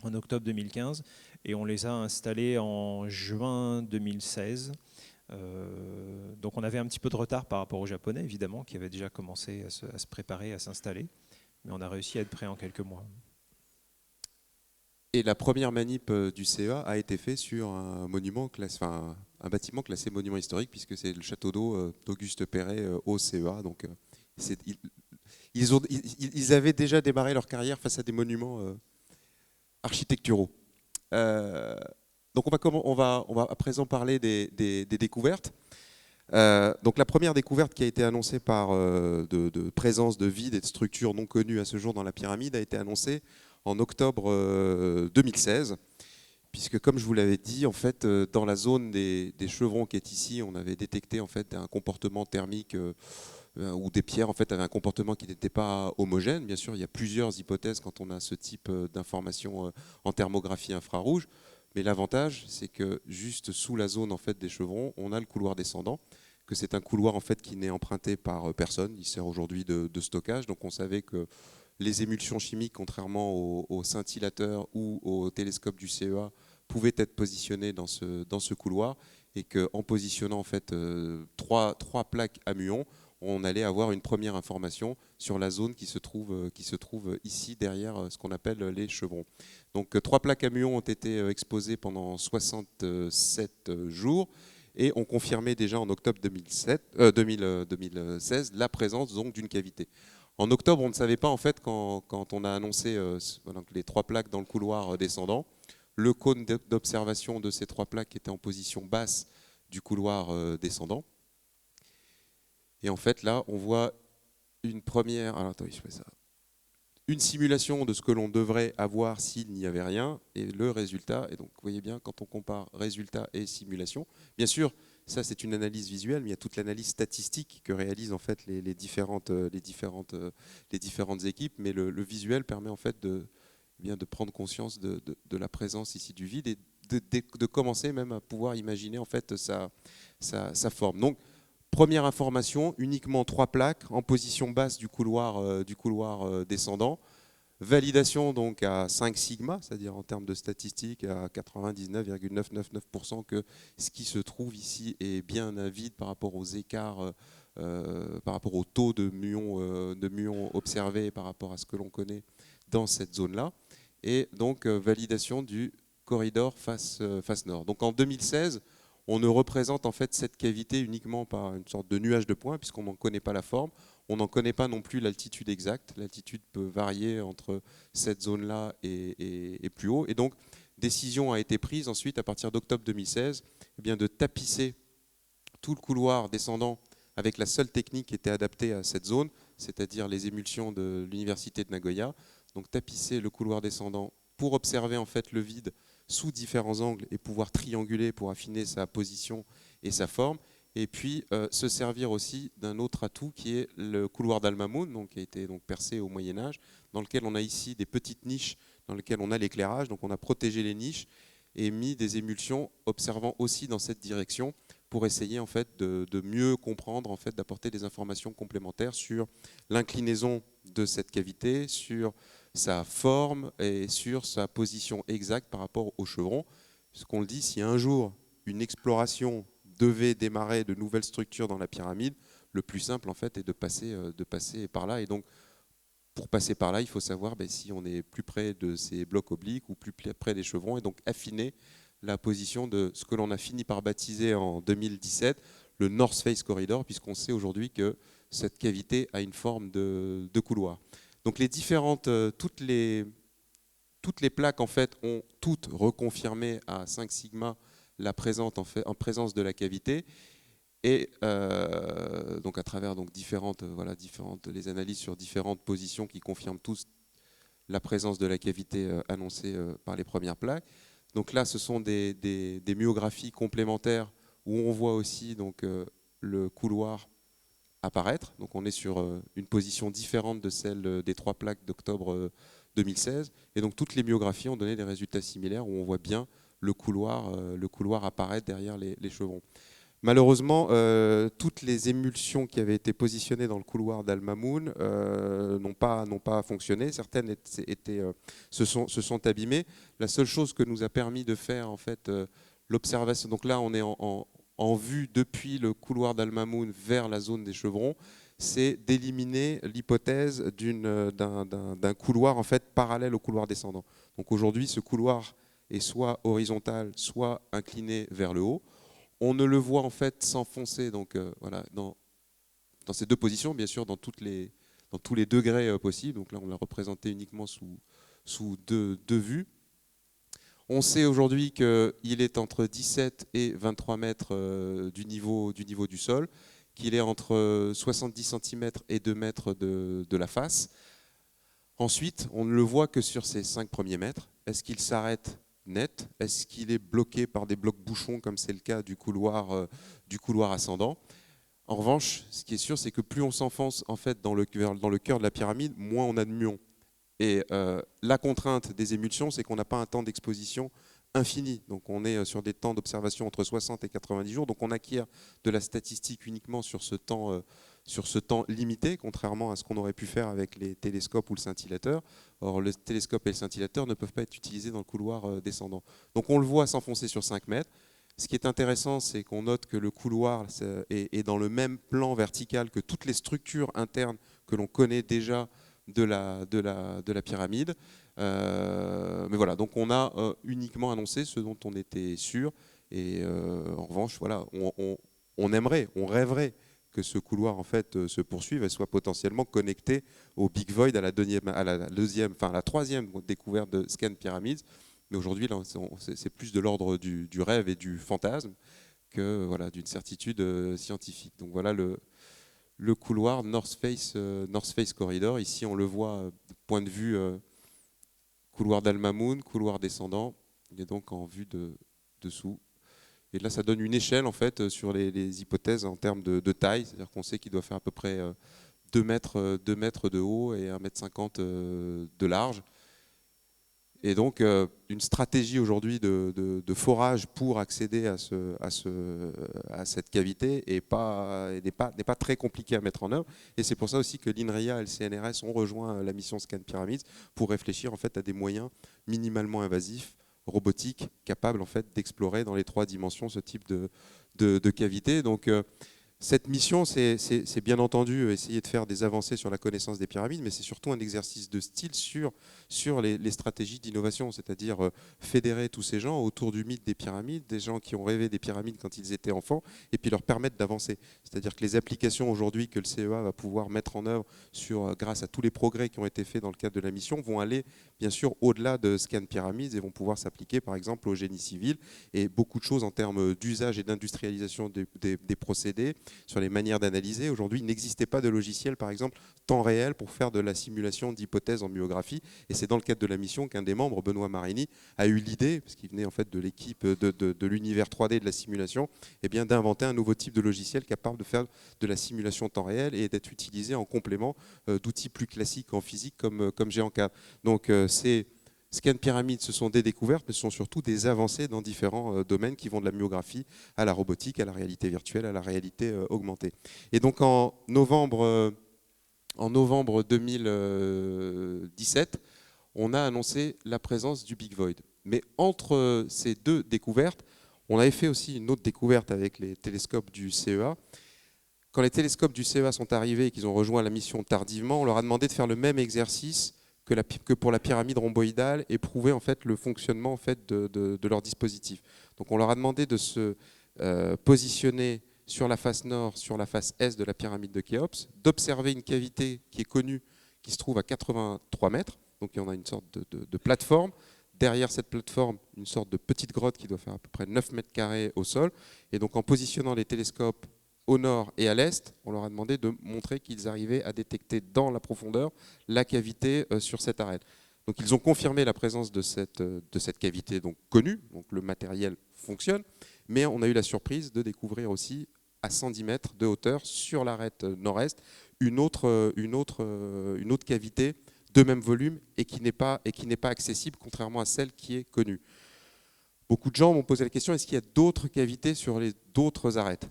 Speaker 3: octobre 2015, et on les a installés en juin 2016. Donc on avait un petit peu de retard par rapport aux Japonais, évidemment, qui avaient déjà commencé à se préparer, à s'installer, mais on a réussi à être prêt en quelques mois.
Speaker 2: Et la première manip du CEA a été faite sur un bâtiment classé monument historique, puisque c'est le château d'eau d'Auguste Perret au CEA. Donc, ils avaient déjà démarré leur carrière face à des monuments architecturaux. Donc on va à présent parler des découvertes. Donc la première découverte qui a été annoncée par de présence de vide et de structures non connues à ce jour dans la pyramide a été annoncée en octobre 2016. Puisque, comme je vous l'avais dit, en fait, dans la zone des chevrons qui est ici, on avait détecté en fait un comportement thermique où des pierres en fait avaient un comportement qui n'était pas homogène. Bien sûr, il y a plusieurs hypothèses quand on a ce type d'informations en thermographie infrarouge. Mais l'avantage, c'est que juste sous la zone en fait des chevrons, on a le couloir descendant, que c'est un couloir en fait qui n'est emprunté par personne. Il sert aujourd'hui de stockage. Donc, on savait que les émulsions chimiques, contrairement aux scintillateurs ou au télescope du CEA, pouvaient être positionnées dans ce couloir, et qu'en positionnant en fait, trois plaques à muons, on allait avoir une première information sur la zone qui se trouve ici derrière ce qu'on appelle les chevrons. Donc 3 plaques à muons ont été exposées pendant 67 jours et ont confirmé déjà en octobre 2016 la présence donc d'une cavité. En octobre, on ne savait pas, en fait, quand on a annoncé les 3 plaques dans le couloir descendant, le cône d'observation de ces 3 plaques était en position basse du couloir descendant. Et en fait, là, on voit une première... Alors, attendez, je fais ça. Une simulation de ce que l'on devrait avoir s'il n'y avait rien, et le résultat. Et donc, vous voyez bien, quand on compare résultat et simulation, bien sûr, ça c'est une analyse visuelle, mais il y a toute l'analyse statistique que réalisent en fait les différentes équipes. Mais le visuel permet en fait de prendre conscience de la présence ici du vide et de commencer même à pouvoir imaginer en fait sa forme. Donc, première information, uniquement 3 plaques en position basse du couloir descendant. Validation donc à 5 sigma, c'est-à-dire en termes de statistiques à 99,999% que ce qui se trouve ici est bien un vide par rapport aux écarts, par rapport au taux de muons observés par rapport à ce que l'on connaît dans cette zone-là. Et donc validation du corridor face nord. Donc en 2016, on ne représente en fait cette cavité uniquement par une sorte de nuage de points puisqu'on n'en connaît pas la forme. On n'en connaît pas non plus l'altitude exacte. L'altitude peut varier entre cette zone-là et plus haut. Et donc, décision a été prise ensuite, à partir d'octobre 2016, eh bien, de tapisser tout le couloir descendant avec la seule technique qui était adaptée à cette zone, c'est-à-dire les émulsions de l'université de Nagoya. Donc, tapisser le couloir descendant pour observer en fait le vide sous différents angles et pouvoir trianguler pour affiner sa position et sa forme. Et puis se servir aussi d'un autre atout qui est le couloir d'Al-Mamoun, donc, qui a été donc percé au Moyen-Âge, dans lequel on a ici des petites niches dans lesquelles on a l'éclairage. Donc on a protégé les niches et mis des émulsions observant aussi dans cette direction pour essayer en fait, de mieux comprendre, en fait, d'apporter des informations complémentaires sur l'inclinaison de cette cavité, sur sa forme et sur sa position exacte par rapport au chevron. Ce qu'on le dit, si un jour une exploration devait démarrer de nouvelles structures dans la pyramide, le plus simple en fait est de passer par là. Et donc, pour passer par là, il faut savoir si on est plus près de ces blocs obliques ou plus près des chevrons, et donc affiner la position de ce que l'on a fini par baptiser en 2017 le North Face Corridor, puisqu'on sait aujourd'hui que cette cavité a une forme de couloir. Donc toutes les plaques en fait ont toutes reconfirmé à 5 sigma la présence de la cavité, et donc à travers donc différentes les analyses sur différentes positions qui confirment tous la présence de la cavité annoncée par les premières plaques. Donc là, ce sont des myographies complémentaires où on voit aussi donc le couloir apparaître. Donc on est sur une position différente de celle des 3 plaques d'octobre 2016. Et donc toutes les myographies ont donné des résultats similaires où on voit bien le couloir apparaître derrière les chevrons. Malheureusement, toutes les émulsions qui avaient été positionnées dans le couloir d'Al-Mamoun n'ont pas fonctionné. Certaines se sont abîmées. La seule chose que nous a permis de faire en fait, l'observation, donc là on est en vue depuis le couloir d'Al-Mamoun vers la zone des chevrons, c'est d'éliminer l'hypothèse d'un couloir en fait parallèle au couloir descendant. Donc aujourd'hui, ce couloir est soit horizontal, soit incliné vers le haut. On ne le voit en fait s'enfoncer donc voilà, dans ces deux positions, bien sûr, dans tous les degrés possibles. Donc là, on l'a représenté uniquement sous deux vues. On sait aujourd'hui qu'il est entre 17 et 23 mètres du niveau du sol, qu'il est entre 70 cm et 2 mètres de la face. Ensuite, on ne le voit que sur ces 5 premiers mètres. Est-ce qu'il s'arrête net? Est-ce qu'il est bloqué par des blocs bouchons, comme c'est le cas du couloir ascendant? En revanche, ce qui est sûr, c'est que plus on s'enfonce en fait dans le cœur de la pyramide, moins on a de muons. Et la contrainte des émulsions, c'est qu'on n'a pas un temps d'exposition infini. Donc on est sur des temps d'observation entre 60 et 90 jours. Donc on acquiert de la statistique uniquement sur ce temps limité, contrairement à ce qu'on aurait pu faire avec les télescopes ou le scintillateur. Or, le télescope et le scintillateur ne peuvent pas être utilisés dans le couloir descendant. Donc on le voit s'enfoncer sur 5 mètres. Ce qui est intéressant, c'est qu'on note que le couloir est dans le même plan vertical que toutes les structures internes que l'on connaît déjà de la pyramide. Mais voilà, donc on a uniquement annoncé ce dont on était sûr. Et en revanche, voilà, on aimerait, on rêverait que ce couloir en fait se poursuive et soit potentiellement connecté au Big Void, à la troisième découverte de Scan Pyramids. Mais aujourd'hui, là, c'est plus de l'ordre du rêve et du fantasme que voilà, d'une certitude scientifique. Donc voilà le couloir North Face Corridor. Ici, on le voit, point de vue couloir d'Al-Mamoun, couloir descendant. Il est donc en vue dessous. Et là, ça donne une échelle en fait sur les hypothèses en termes de taille. C'est-à-dire qu'on sait qu'il doit faire à peu près 2 mètres de haut et 1,50 m de large. Et donc, une stratégie aujourd'hui de forage pour accéder à cette cavité n'est pas très compliquée à mettre en œuvre. Et c'est pour ça aussi que l'INRIA et le CNRS ont rejoint la mission Scan Pyramids pour réfléchir en fait à des moyens minimalement invasifs, robotiques, capables en fait d'explorer dans les 3 dimensions ce type de cavité. Donc, cette mission, c'est bien entendu essayer de faire des avancées sur la connaissance des pyramides, mais c'est surtout un exercice de style sur les stratégies d'innovation, c'est-à-dire fédérer tous ces gens autour du mythe des pyramides, des gens qui ont rêvé des pyramides quand ils étaient enfants, et puis leur permettre d'avancer. C'est-à-dire que les applications aujourd'hui que le CEA va pouvoir mettre en œuvre grâce à tous les progrès qui ont été faits dans le cadre de la mission vont aller bien sûr au-delà de Scan Pyramids et vont pouvoir s'appliquer par exemple au génie civil et beaucoup de choses en termes d'usage et d'industrialisation des procédés, sur les manières d'analyser. Aujourd'hui, il n'existait pas de logiciel, par exemple, temps réel pour faire de la simulation d'hypothèses en myographie. Et c'est dans le cadre de la mission qu'un des membres, Benoît Marini, a eu l'idée, parce qu'il venait en fait de l'équipe de l'univers 3D de la simulation, eh bien, d'inventer un nouveau type de logiciel capable de faire de la simulation temps réel et d'être utilisé en complément d'outils plus classiques en physique comme GeoEnCAD. Donc, Scan Pyramids, ce sont des découvertes, mais ce sont surtout des avancées dans différents domaines qui vont de la myographie à la robotique, à la réalité virtuelle, à la réalité augmentée. Et donc en novembre 2017, on a annoncé la présence du Big Void. Mais entre ces 2 découvertes, on avait fait aussi une autre découverte avec les télescopes du CEA. Quand les télescopes du CEA sont arrivés et qu'ils ont rejoint la mission tardivement, on leur a demandé de faire le même exercice que pour la pyramide rhomboïdale et prouver en fait le fonctionnement en fait de leur dispositif. Donc on leur a demandé de se positionner sur la face nord, sur la face est de la pyramide de Khéops, d'observer une cavité qui est connue, qui se trouve à 83 mètres. Donc il y en a une sorte de plateforme. Derrière cette plateforme, une sorte de petite grotte qui doit faire à peu près 9 mètres carrés au sol. Et donc en positionnant les télescopes au nord et à l'est, on leur a demandé de montrer qu'ils arrivaient à détecter dans la profondeur la cavité sur cette arête. Donc ils ont confirmé la présence de cette cavité donc connue, donc le matériel fonctionne, mais on a eu la surprise de découvrir aussi à 110 mètres de hauteur sur l'arête nord-est une autre cavité de même volume et qui n'est pas accessible contrairement à celle qui est connue. Beaucoup de gens m'ont posé la question, est-ce qu'il y a d'autres cavités sur les d'autres arêtes ?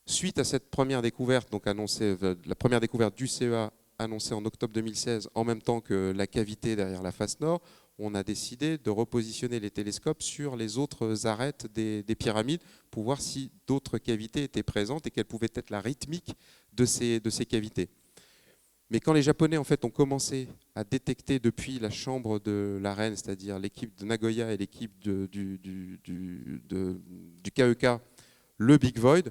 Speaker 2: Suite à cette première découverte, donc annoncée, la première découverte du CEA annoncée en octobre 2016, en même temps que la cavité derrière la face nord, on a décidé de repositionner les télescopes sur les autres arêtes des pyramides pour voir si d'autres cavités étaient présentes et quelle pouvait être la rythmique de ces cavités. Mais quand les Japonais en fait, ont commencé à détecter depuis la chambre de la reine, c'est-à-dire l'équipe de Nagoya et l'équipe du KEK, le Big Void,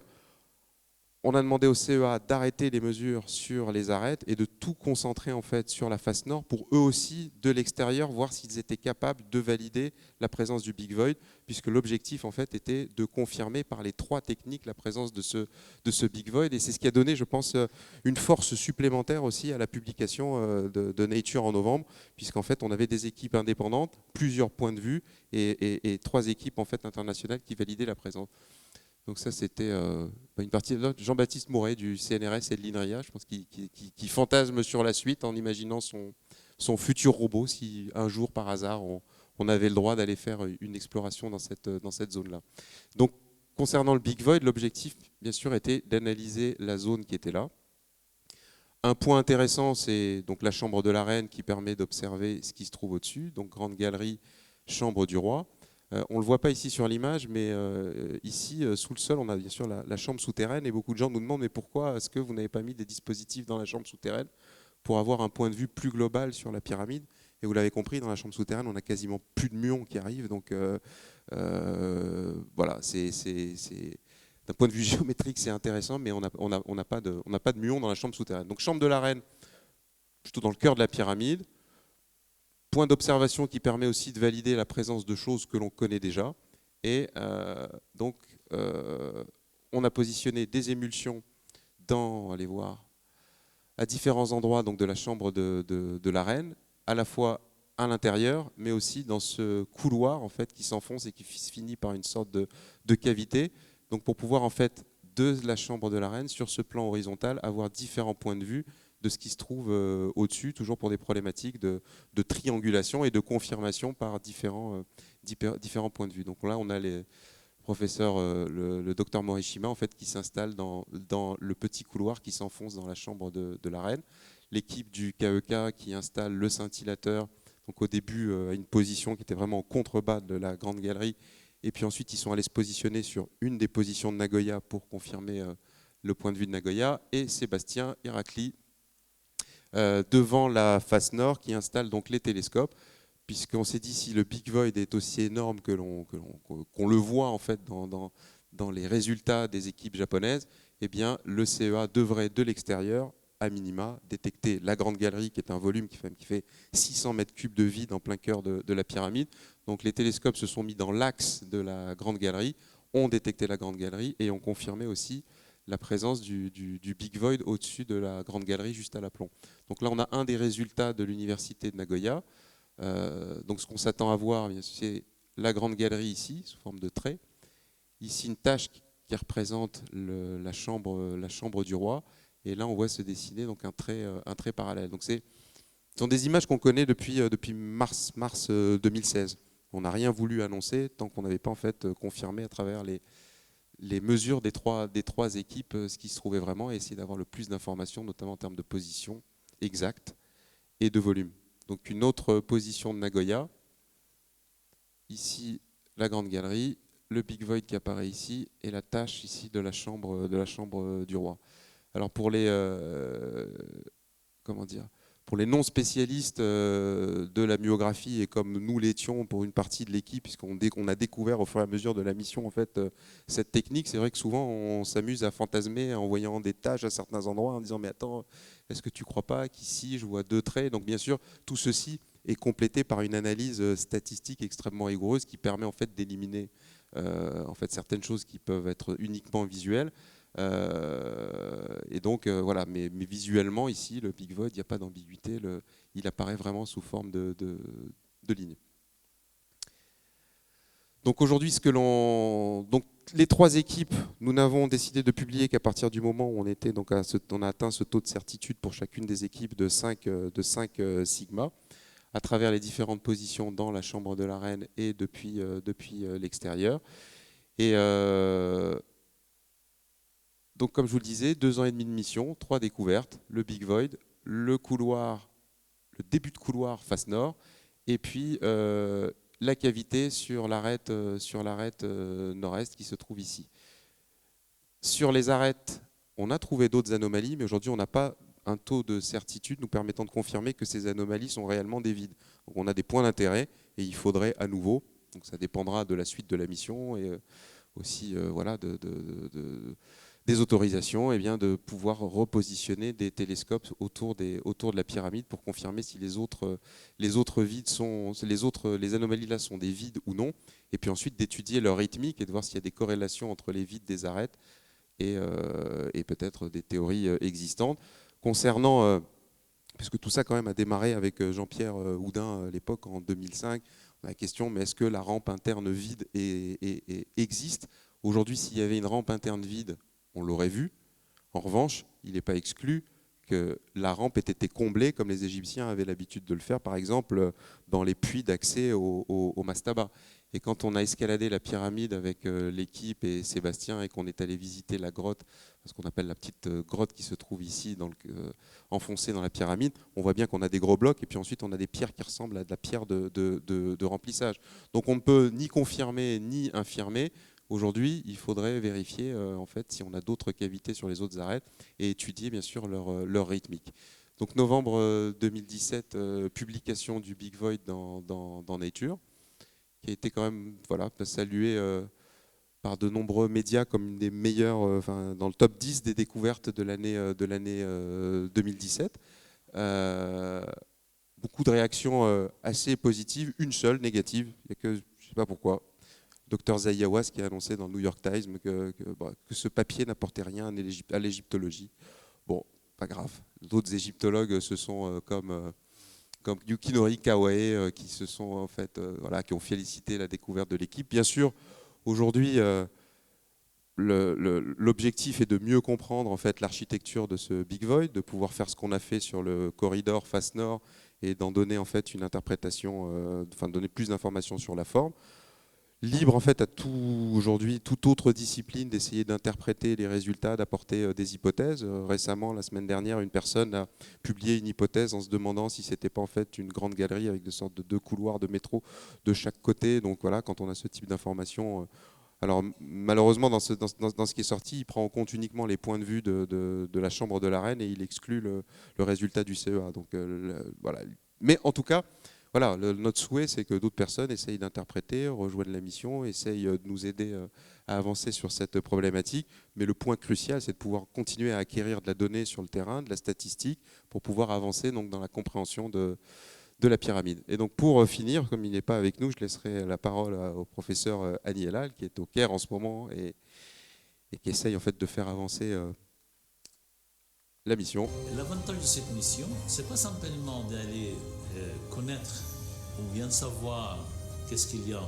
Speaker 2: On a demandé au CEA d'arrêter les mesures sur les arêtes et de tout concentrer en fait sur la face nord pour eux aussi, de l'extérieur, voir s'ils étaient capables de valider la présence du Big Void, puisque l'objectif en fait était de confirmer par les 3 techniques la présence de ce Big Void. Et c'est ce qui a donné, je pense, une force supplémentaire aussi à la publication de Nature en novembre, puisqu'en fait on avait des équipes indépendantes, plusieurs points de vue et 3 équipes en fait internationales qui validaient la présence. Donc ça, c'était une partie de Jean-Baptiste Mouret du CNRS et de l'INRIA, je pense, qui fantasme sur la suite en imaginant son futur robot si un jour, par hasard, on avait le droit d'aller faire une exploration dans cette zone-là. Donc, concernant le Big Void, l'objectif, bien sûr, était d'analyser la zone qui était là. Un point intéressant, c'est donc la chambre de la Reine qui permet d'observer ce qui se trouve au-dessus, donc grande galerie, chambre du roi. On ne le voit pas ici sur l'image, mais ici, sous le sol, on a bien sûr la chambre souterraine et beaucoup de gens nous demandent mais pourquoi est-ce que vous n'avez pas mis des dispositifs dans la chambre souterraine pour avoir un point de vue plus global sur la pyramide. Et vous l'avez compris, dans la chambre souterraine, on a quasiment plus de muons qui arrivent. Donc voilà, d'un point de vue géométrique, c'est intéressant, mais on n'a pas de muons dans la chambre souterraine. Donc chambre de la Reine, plutôt dans le cœur de la pyramide. Point d'observation qui permet aussi de valider la présence de choses que l'on connaît déjà. Et donc, on a positionné des émulsions allez voir, à différents endroits donc, de la chambre de la Reine, à la fois à l'intérieur, mais aussi dans ce couloir en fait, qui s'enfonce et qui finit par une sorte de cavité. Donc, pour pouvoir, en fait, de la chambre de la Reine, sur ce plan horizontal, avoir différents points de vue de ce qui se trouve au-dessus, toujours pour des problématiques de triangulation et de confirmation par différents points de vue. Donc là, on a les professeurs, le docteur Morishima, en fait, qui s'installe dans le petit couloir qui s'enfonce dans la chambre de la Reine. L'équipe du KEK qui installe le scintillateur, donc au début à une position qui était vraiment au contrebas de la grande galerie, et puis ensuite ils sont allés se positionner sur une des positions de Nagoya pour confirmer le point de vue de Nagoya, et Sébastien Irakli devant la face nord qui installe donc les télescopes, puisqu'on s'est dit si le Big Void est aussi énorme qu'on le voit en fait dans les résultats des équipes japonaises, eh bien le CEA devrait de l'extérieur à minima détecter la grande galerie qui est un volume qui fait 600 mètres cubes de vide en plein cœur de la pyramide. Donc les télescopes se sont mis dans l'axe de la grande galerie, ont détecté la grande galerie et ont confirmé aussi la présence du Big Void au-dessus de la grande galerie juste à l'aplomb. Donc là, on a un des résultats de l'université de Nagoya. Donc ce qu'on s'attend à voir, c'est la grande galerie ici, sous forme de trait. Ici, une tache qui représente la chambre du roi. Et là, on voit se dessiner donc un trait parallèle. Donc ce sont des images qu'on connaît depuis mars 2016. On n'a rien voulu annoncer tant qu'on n'avait pas en fait confirmé à travers les mesures des trois équipes, ce qui se trouvait vraiment, et essayer d'avoir le plus d'informations, notamment en termes de position exacte et de volume. Donc une autre position de Nagoya. Ici, la grande galerie, le Big Void qui apparaît ici, et la tache ici de la chambre du roi. Alors pour les pour les non spécialistes de la myographie, et comme nous l'étions pour une partie de l'équipe, puisqu'on a découvert au fur et à mesure de la mission en fait, cette technique, c'est vrai que souvent on s'amuse à fantasmer en voyant des taches à certains endroits en disant mais attends, est-ce que tu ne crois pas qu'ici je vois 2 traits? Donc bien sûr, tout ceci est complété par une analyse statistique extrêmement rigoureuse qui permet en fait d'éliminer en fait, certaines choses qui peuvent être uniquement visuelles. Et donc voilà, mais visuellement ici le Big Void, il n'y a pas d'ambiguïté, il apparaît vraiment sous forme de ligne. Donc aujourd'hui, donc les 3 équipes, nous n'avons décidé de publier qu'à partir du moment où on a atteint ce taux de certitude pour chacune des équipes de 5 sigma, à travers les différentes positions dans la chambre de la Reine et depuis l'extérieur. Et donc, comme je vous le disais, 2 ans et demi de mission, 3 découvertes, le Big Void, le début de couloir face nord, et puis la cavité sur l'arête nord-est qui se trouve ici. Sur les arêtes, on a trouvé d'autres anomalies, mais aujourd'hui, on n'a pas un taux de certitude nous permettant de confirmer que ces anomalies sont réellement des vides. Donc, on a des points d'intérêt, et il faudrait à nouveau, donc ça dépendra de la suite de la mission, et aussi voilà, des autorisations, de pouvoir repositionner des télescopes autour de la pyramide pour confirmer si les autres vides les anomalies là sont des vides ou non, et puis ensuite d'étudier leur rythmique et de voir s'il y a des corrélations entre les vides des arêtes et peut-être des théories existantes. Concernant, puisque tout ça quand même a démarré avec Jean-Pierre Houdin à l'époque en 2005, la question, mais est-ce que la rampe interne vide existe? Aujourd'hui, s'il y avait une rampe interne vide, on l'aurait vu. En revanche, il n'est pas exclu que la rampe ait été comblée comme les Égyptiens avaient l'habitude de le faire, par exemple dans les puits d'accès au mastaba. Et quand on a escaladé la pyramide avec l'équipe et Sébastien et qu'on est allé visiter la grotte, ce qu'on appelle la petite grotte qui se trouve ici, enfoncée dans la pyramide, on voit bien qu'on a des gros blocs et puis ensuite on a des pierres qui ressemblent à de la pierre de remplissage. Donc on ne peut ni confirmer ni infirmer. Aujourd'hui, il faudrait vérifier en fait, si on a d'autres cavités sur les autres arêtes et étudier bien sûr leur rythmique. Donc novembre 2017, publication du Big Void dans Nature, qui a été quand même salué par de nombreux médias comme une des meilleures, dans le top 10 des découvertes de l'année 2017. Beaucoup de réactions assez positives, une seule négative, il y a que, je ne sais pas pourquoi. Dr Zayawas qui a annoncé dans le New York Times que ce papier n'apportait rien à l'égyptologie. Bon, pas grave. D'autres égyptologues se sont comme Yukinori Kawae qui se sont en fait qui ont félicité la découverte de l'équipe. Bien sûr, aujourd'hui, l'objectif est de mieux comprendre en fait l'architecture de ce Big Void, de pouvoir faire ce qu'on a fait sur le corridor face nord et d'en donner en fait une interprétation, donner plus d'informations sur la forme. Libre en fait à aujourd'hui toute autre discipline d'essayer d'interpréter les résultats, d'apporter des hypothèses. Récemment, la semaine dernière, une personne a publié une hypothèse en se demandant si c'était pas en fait une grande galerie avec des sortes de 2 couloirs de métro de chaque côté. Donc voilà, quand on a ce type d'informations, alors malheureusement dans ce qui est sorti, il prend en compte uniquement les points de vue de la Chambre de la Reine et il exclut le résultat du CEA. Donc voilà. Mais en tout cas, voilà, notre souhait, c'est que d'autres personnes essayent d'interpréter, rejoignent la mission, essayent de nous aider à avancer sur cette problématique. Mais le point crucial, c'est de pouvoir continuer à acquérir de la donnée sur le terrain, de la statistique, pour pouvoir avancer donc, dans la compréhension de la pyramide. Et donc pour finir, comme il n'est pas avec nous, je laisserai la parole au professeur Annie Elal, qui est au Caire en ce moment et qui essaye en fait de faire avancer la mission.
Speaker 4: L'avantage de cette mission, c'est pas simplement d'aller connaître ou bien savoir qu'est-ce qu'il y a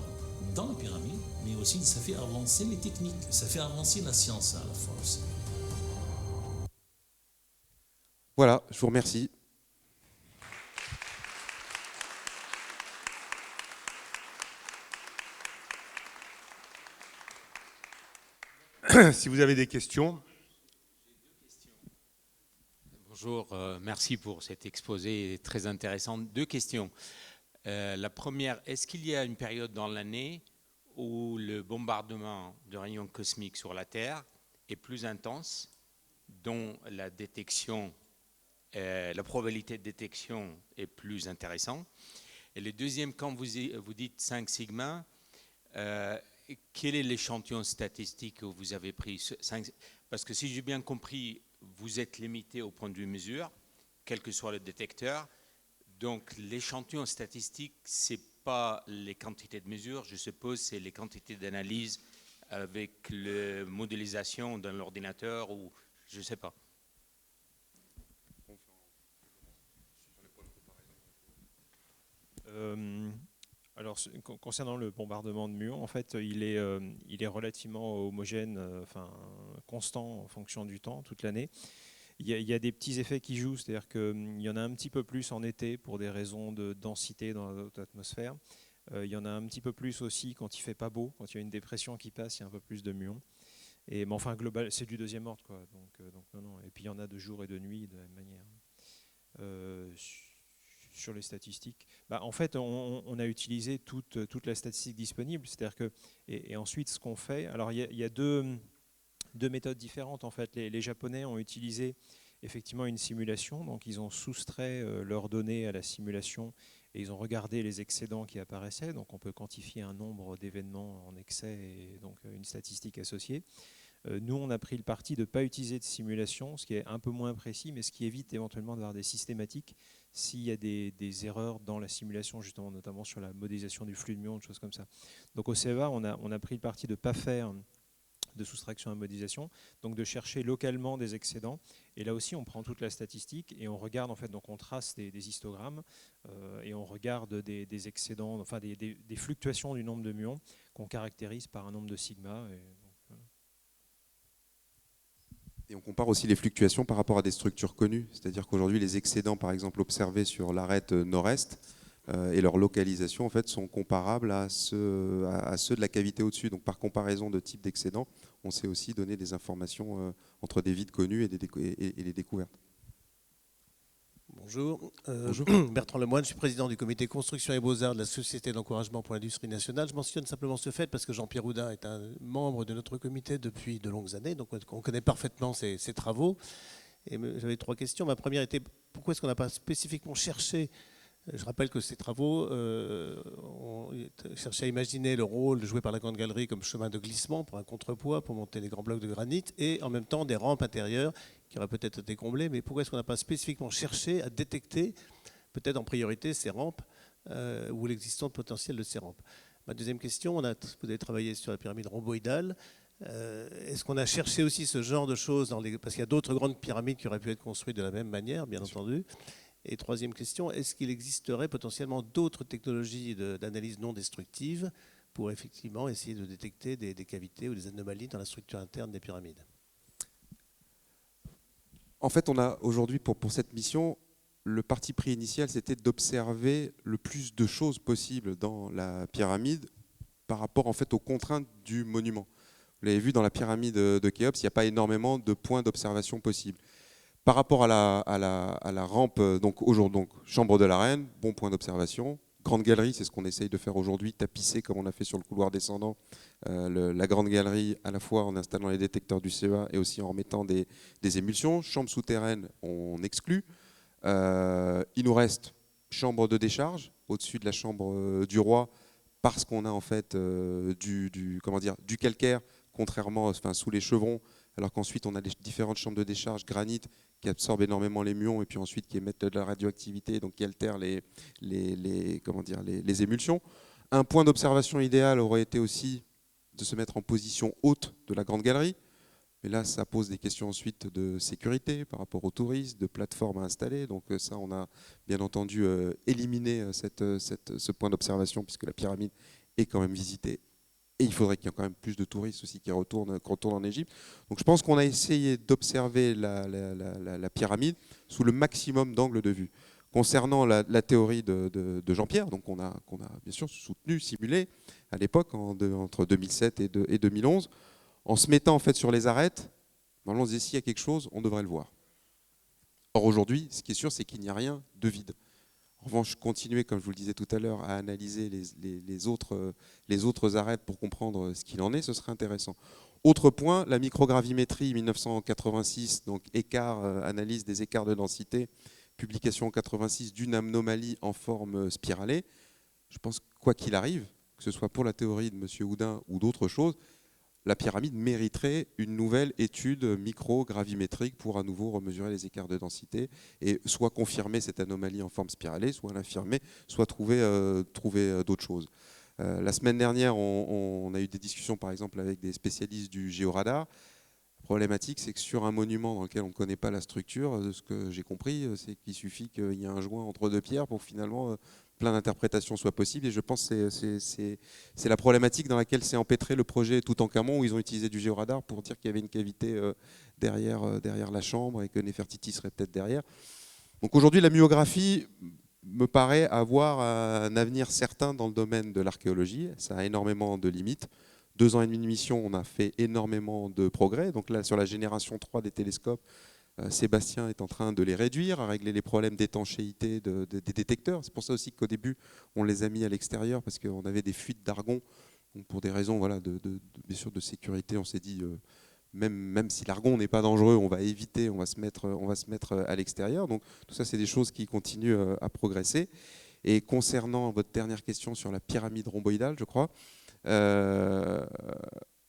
Speaker 4: dans la pyramide, mais aussi ça fait avancer les techniques, ça fait avancer la science à la fois aussi.
Speaker 2: Voilà, je vous remercie.
Speaker 1: Si vous avez des questions.
Speaker 5: Bonjour, merci pour cet exposé très intéressant. 2 questions. La première, est-ce qu'il y a une période dans l'année où le bombardement de rayons cosmiques sur la Terre est plus intense, dont la détection, la probabilité de détection est plus intéressante? Et le deuxième, quand vous dites 5 sigma, quel est l'échantillon statistique que vous avez pris? Parce que si j'ai bien compris, vous êtes limité au point de vue mesure, quel que soit le détecteur. Donc l'échantillon statistique, ce n'est pas les quantités de mesure, je suppose, c'est les quantités d'analyse avec la modélisation dans l'ordinateur ou je ne sais pas.
Speaker 3: Alors, concernant le bombardement de muons, en fait, il est relativement homogène, constant en fonction du temps, toute l'année. Il y a des petits effets qui jouent, c'est-à-dire qu'il y en a un petit peu plus en été pour des raisons de densité dans l'atmosphère. Il y en a un petit peu plus aussi quand il ne fait pas beau, quand il y a une dépression qui passe, il y a un peu plus de muons. Mais enfin, global, c'est du deuxième ordre, quoi. Donc non. Et puis il y en a de jour et de nuit de la même manière. Sur les statistiques, en fait, on a utilisé toute la statistique disponible, c'est-à-dire que et ensuite ce qu'on fait, alors il y a deux méthodes différentes en fait. Les Japonais ont utilisé effectivement une simulation, donc ils ont soustrait leurs données à la simulation et ils ont regardé les excédents qui apparaissaient, donc on peut quantifier un nombre d'événements en excès et donc une statistique associée. Nous, on a pris le parti de ne pas utiliser de simulation, ce qui est un peu moins précis, mais ce qui évite éventuellement d'avoir des systématiques s'il y a des erreurs dans la simulation, justement, notamment sur la modélisation du flux de muons, des choses comme ça. Donc au CEVA, on a pris le parti de ne pas faire de soustraction à modélisation, donc de chercher localement des excédents. Et là aussi, on prend toute la statistique et on regarde, en fait, donc on trace des histogrammes et on regarde des excédents, enfin des fluctuations du nombre de muons qu'on caractérise par un nombre de sigma.
Speaker 2: Et on compare aussi les fluctuations par rapport à des structures connues. C'est-à-dire qu'aujourd'hui, les excédents, par exemple, observés sur l'arête nord-est et leur localisation, en fait, sont comparables à ceux de la cavité au-dessus. Donc, par comparaison de type d'excédent, on sait aussi donner des informations entre des vides connus et les découvertes.
Speaker 6: Bonjour. Bertrand Lemoine, je suis président du comité Construction et Beaux-Arts de la Société d'encouragement pour l'industrie nationale. Je mentionne simplement ce fait parce que Jean-Pierre Houdin est un membre de notre comité depuis de longues années, donc on connaît parfaitement ses travaux. Et j'avais 3 questions. Ma première était, pourquoi est-ce qu'on n'a pas spécifiquement cherché, je rappelle que ces travaux ont cherché à imaginer le rôle joué par la Grande Galerie comme chemin de glissement pour un contrepoids, pour monter les grands blocs de granit, et en même temps des rampes intérieures qui auraient peut-être été comblées. Mais pourquoi est-ce qu'on n'a pas spécifiquement cherché à détecter, peut-être en priorité, ces rampes ou l'existence potentielle de ces rampes? Ma deuxième question, vous avez travaillé sur la pyramide rhomboïdale. Est-ce qu'on a cherché aussi ce genre de choses parce qu'il y a d'autres grandes pyramides qui auraient pu être construites de la même manière, bien entendu. Et troisième question, est-ce qu'il existerait potentiellement d'autres technologies d'analyse non destructive pour effectivement essayer de détecter des cavités ou des anomalies dans la structure interne des pyramides?
Speaker 2: En fait, on a aujourd'hui, pour cette mission, le parti pris initial, c'était d'observer le plus de choses possibles dans la pyramide par rapport en fait, aux contraintes du monument. Vous l'avez vu, dans la pyramide de Khéops, il n'y a pas énormément de points d'observation possibles. Par rapport à la rampe, donc chambre de la reine, bon point d'observation. Grande galerie, c'est ce qu'on essaye de faire aujourd'hui, tapisser comme on a fait sur le couloir descendant la grande galerie, à la fois en installant les détecteurs du CEA et aussi en remettant des émulsions. Chambre souterraine, on exclut. Il nous reste chambre de décharge au-dessus de la chambre du roi, parce qu'on a en fait du calcaire, contrairement sous les chevrons, alors qu'ensuite on a les différentes chambres de décharge granit qui absorbent énormément les muons et puis ensuite qui émettent de la radioactivité, donc qui altèrent les émulsions. Un point d'observation idéal aurait été aussi de se mettre en position haute de la grande galerie, mais là ça pose des questions ensuite de sécurité par rapport aux touristes, de plateformes à installer, donc ça on a bien entendu éliminé ce point d'observation puisque la pyramide est quand même visitée. Et il faudrait qu'il y ait quand même plus de touristes aussi qui retournent en Égypte. Donc je pense qu'on a essayé d'observer la pyramide sous le maximum d'angles de vue. Concernant la théorie de Jean-Pierre, donc qu'on a bien sûr soutenu, simulé à l'époque, entre 2007 et 2011, en se mettant en fait sur les arêtes, normalement on se disait s'il y a quelque chose, on devrait le voir. Or aujourd'hui, ce qui est sûr, c'est qu'il n'y a rien de vide. En revanche, continuer, comme je vous le disais tout à l'heure, à analyser les autres arêtes pour comprendre ce qu'il en est, ce serait intéressant. Autre point, la microgravimétrie 1986, donc analyse des écarts de densité, publication en 86 d'une anomalie en forme spiralée. Je pense que quoi qu'il arrive, que ce soit pour la théorie de M. Houdin ou d'autres choses, la pyramide mériterait une nouvelle étude microgravimétrique pour à nouveau remesurer les écarts de densité et soit confirmer cette anomalie en forme spiralée, soit l'infirmer, soit trouver d'autres choses. La semaine dernière, on a eu des discussions par exemple avec des spécialistes du géoradar. La problématique, c'est que sur un monument dans lequel on ne connaît pas la structure, de ce que j'ai compris, c'est qu'il suffit qu'il y ait un joint entre deux pierres pour finalement plein d'interprétations soient possibles. Et je pense que c'est la problématique dans laquelle s'est empêtré le projet Toutankhamon, où ils ont utilisé du géoradar pour dire qu'il y avait une cavité derrière la chambre et que Néfertiti serait peut-être derrière. Donc aujourd'hui, la myographie me paraît avoir un avenir certain dans le domaine de l'archéologie. Ça a énormément de limites. 2 ans et demi de mission, on a fait énormément de progrès. Donc là, sur la génération 3 des télescopes, Sébastien est en train de les réduire, à régler les problèmes d'étanchéité des détecteurs. C'est pour ça aussi qu'au début, on les a mis à l'extérieur, parce qu'on avait des fuites d'argon. Donc pour des raisons bien sûr de sécurité, on s'est dit, même si l'argon n'est pas dangereux, on va éviter, on va se mettre à l'extérieur. Donc tout ça, c'est des choses qui continuent à progresser. Et concernant votre dernière question sur la pyramide rhomboïdale, je crois,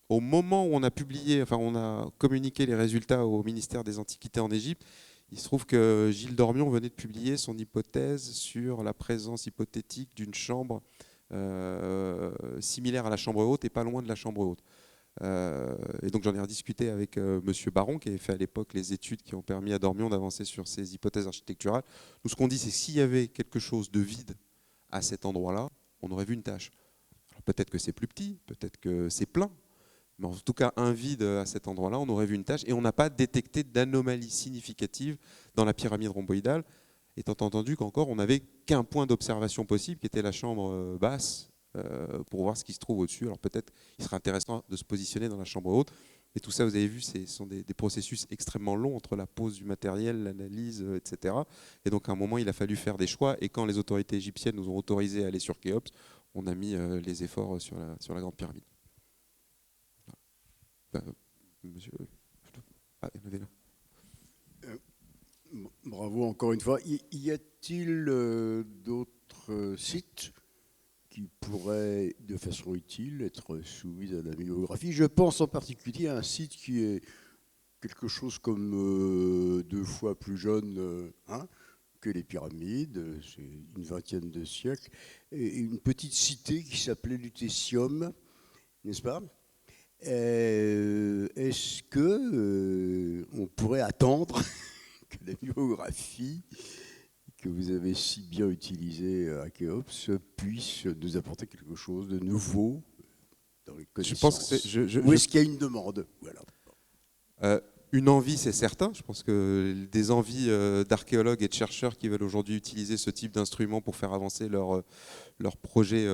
Speaker 2: au moment où on a publié, enfin on a communiqué les résultats au ministère des Antiquités en Égypte, il se trouve que Gilles Dormion venait de publier son hypothèse sur la présence hypothétique d'une chambre similaire à la chambre haute et pas loin de la chambre haute. Et donc j'en ai rediscuté avec Monsieur Baron, qui avait fait à l'époque les études qui ont permis à Dormion d'avancer sur ces hypothèses architecturales. Nous, ce qu'on dit, c'est que s'il y avait quelque chose de vide à cet endroit-là, on aurait vu une tâche. Alors, peut-être que c'est plus petit, peut-être que c'est plein, mais en tout cas un vide à cet endroit-là, on aurait vu une tâche, et on n'a pas détecté d'anomalie significative dans la pyramide rhomboïdale, étant entendu qu'encore on n'avait qu'un point d'observation possible, qui était la chambre basse, pour voir ce qui se trouve au-dessus. Alors peut-être il serait intéressant de se positionner dans la chambre haute, mais tout ça, vous avez vu, ce sont des processus extrêmement longs entre la pose du matériel, l'analyse, etc. Et donc à un moment, il a fallu faire des choix, et quand les autorités égyptiennes nous ont autorisé à aller sur Khéops, on a mis les efforts sur la Grande Pyramide. Monsieur... Ah, il y en avait là.
Speaker 7: Bravo encore une fois. Y a-t-il d'autres sites qui pourraient, de façon utile, être soumis à la myliographie? Je pense en particulier à un site qui est quelque chose comme 2 fois plus jeune que les pyramides, c'est une vingtaine de siècles, et une petite cité qui s'appelait Lutétium, n'est-ce pas? Est-ce que on pourrait attendre que la biographie que vous avez si bien utilisée à Khéops puisse nous apporter quelque chose de nouveau dans les connaissances?
Speaker 2: Je pense que
Speaker 7: Ou est-ce qu'il y a une demande? Voilà.
Speaker 2: Une envie, c'est certain. Je pense que des envies d'archéologues et de chercheurs qui veulent aujourd'hui utiliser ce type d'instrument pour faire avancer leur projet,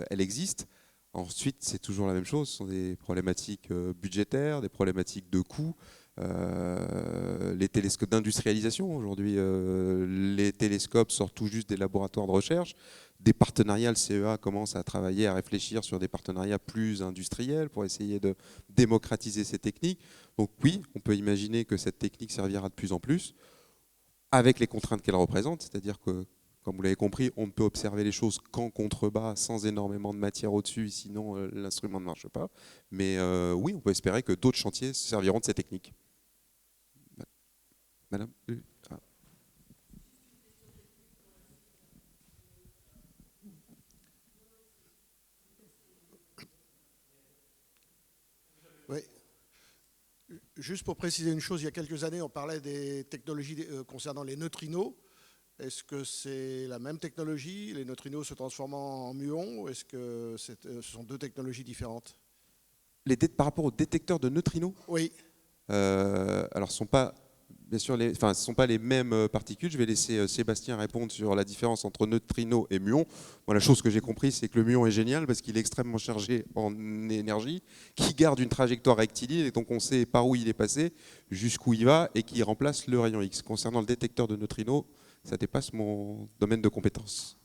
Speaker 2: elle existe. Ensuite, c'est toujours la même chose. Ce sont des problématiques budgétaires, des problématiques de coûts. Les télescopes d'industrialisation, aujourd'hui, les télescopes sortent tout juste des laboratoires de recherche. Des partenariats, le CEA commence à travailler, à réfléchir sur des partenariats plus industriels pour essayer de démocratiser ces techniques. Donc oui, on peut imaginer que cette technique servira de plus en plus, avec les contraintes qu'elle représente, c'est-à-dire que, comme vous l'avez compris, on ne peut observer les choses qu'en contrebas, sans énormément de matière au-dessus, sinon l'instrument ne marche pas. Mais oui, on peut espérer que d'autres chantiers serviront de ces techniques. Madame
Speaker 8: Oui. Juste pour préciser une chose, il y a quelques années, on parlait des technologies concernant les neutrinos. Est-ce que c'est la même technologie, les neutrinos se transformant en muons, ou est-ce que ce sont 2 technologies différentes?
Speaker 2: Par rapport aux détecteurs de neutrinos?
Speaker 8: Oui.
Speaker 2: Alors, ce ne sont pas les mêmes particules. Je vais laisser Sébastien répondre sur la différence entre neutrino et muon. Moi, la chose que j'ai compris, c'est que le muon est génial parce qu'il est extrêmement chargé en énergie, qui garde une trajectoire rectiligne, et donc on sait par où il est passé, jusqu'où il va, et qui remplace le rayon X. Concernant le détecteur de neutrinos, ça dépasse mon domaine de compétence.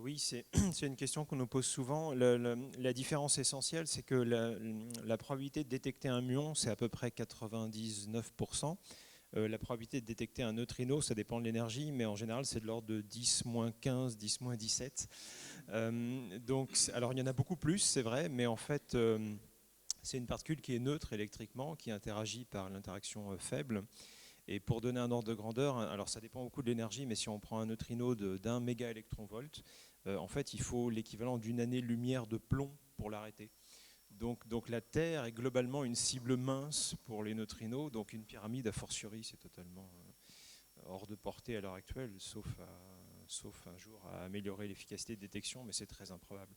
Speaker 3: Oui, c'est une question qu'on nous pose souvent. La différence essentielle, c'est que la probabilité de détecter un muon, c'est à peu près 99%. La probabilité de détecter un neutrino, ça dépend de l'énergie, mais en général, c'est de l'ordre de 10-15, 10-17. Donc, alors, il y en a beaucoup plus, c'est vrai, mais en fait, c'est une particule qui est neutre électriquement, qui interagit par l'interaction faible. Et pour donner un ordre de grandeur, alors ça dépend beaucoup de l'énergie, mais si on prend un neutrino d'1 mégaélectronvolt, en fait, il faut l'équivalent d'une année-lumière de plomb pour l'arrêter. Donc la Terre est globalement une cible mince pour les neutrinos, donc une pyramide, a fortiori, c'est totalement hors de portée à l'heure actuelle, sauf un jour à améliorer l'efficacité de détection, mais c'est très improbable.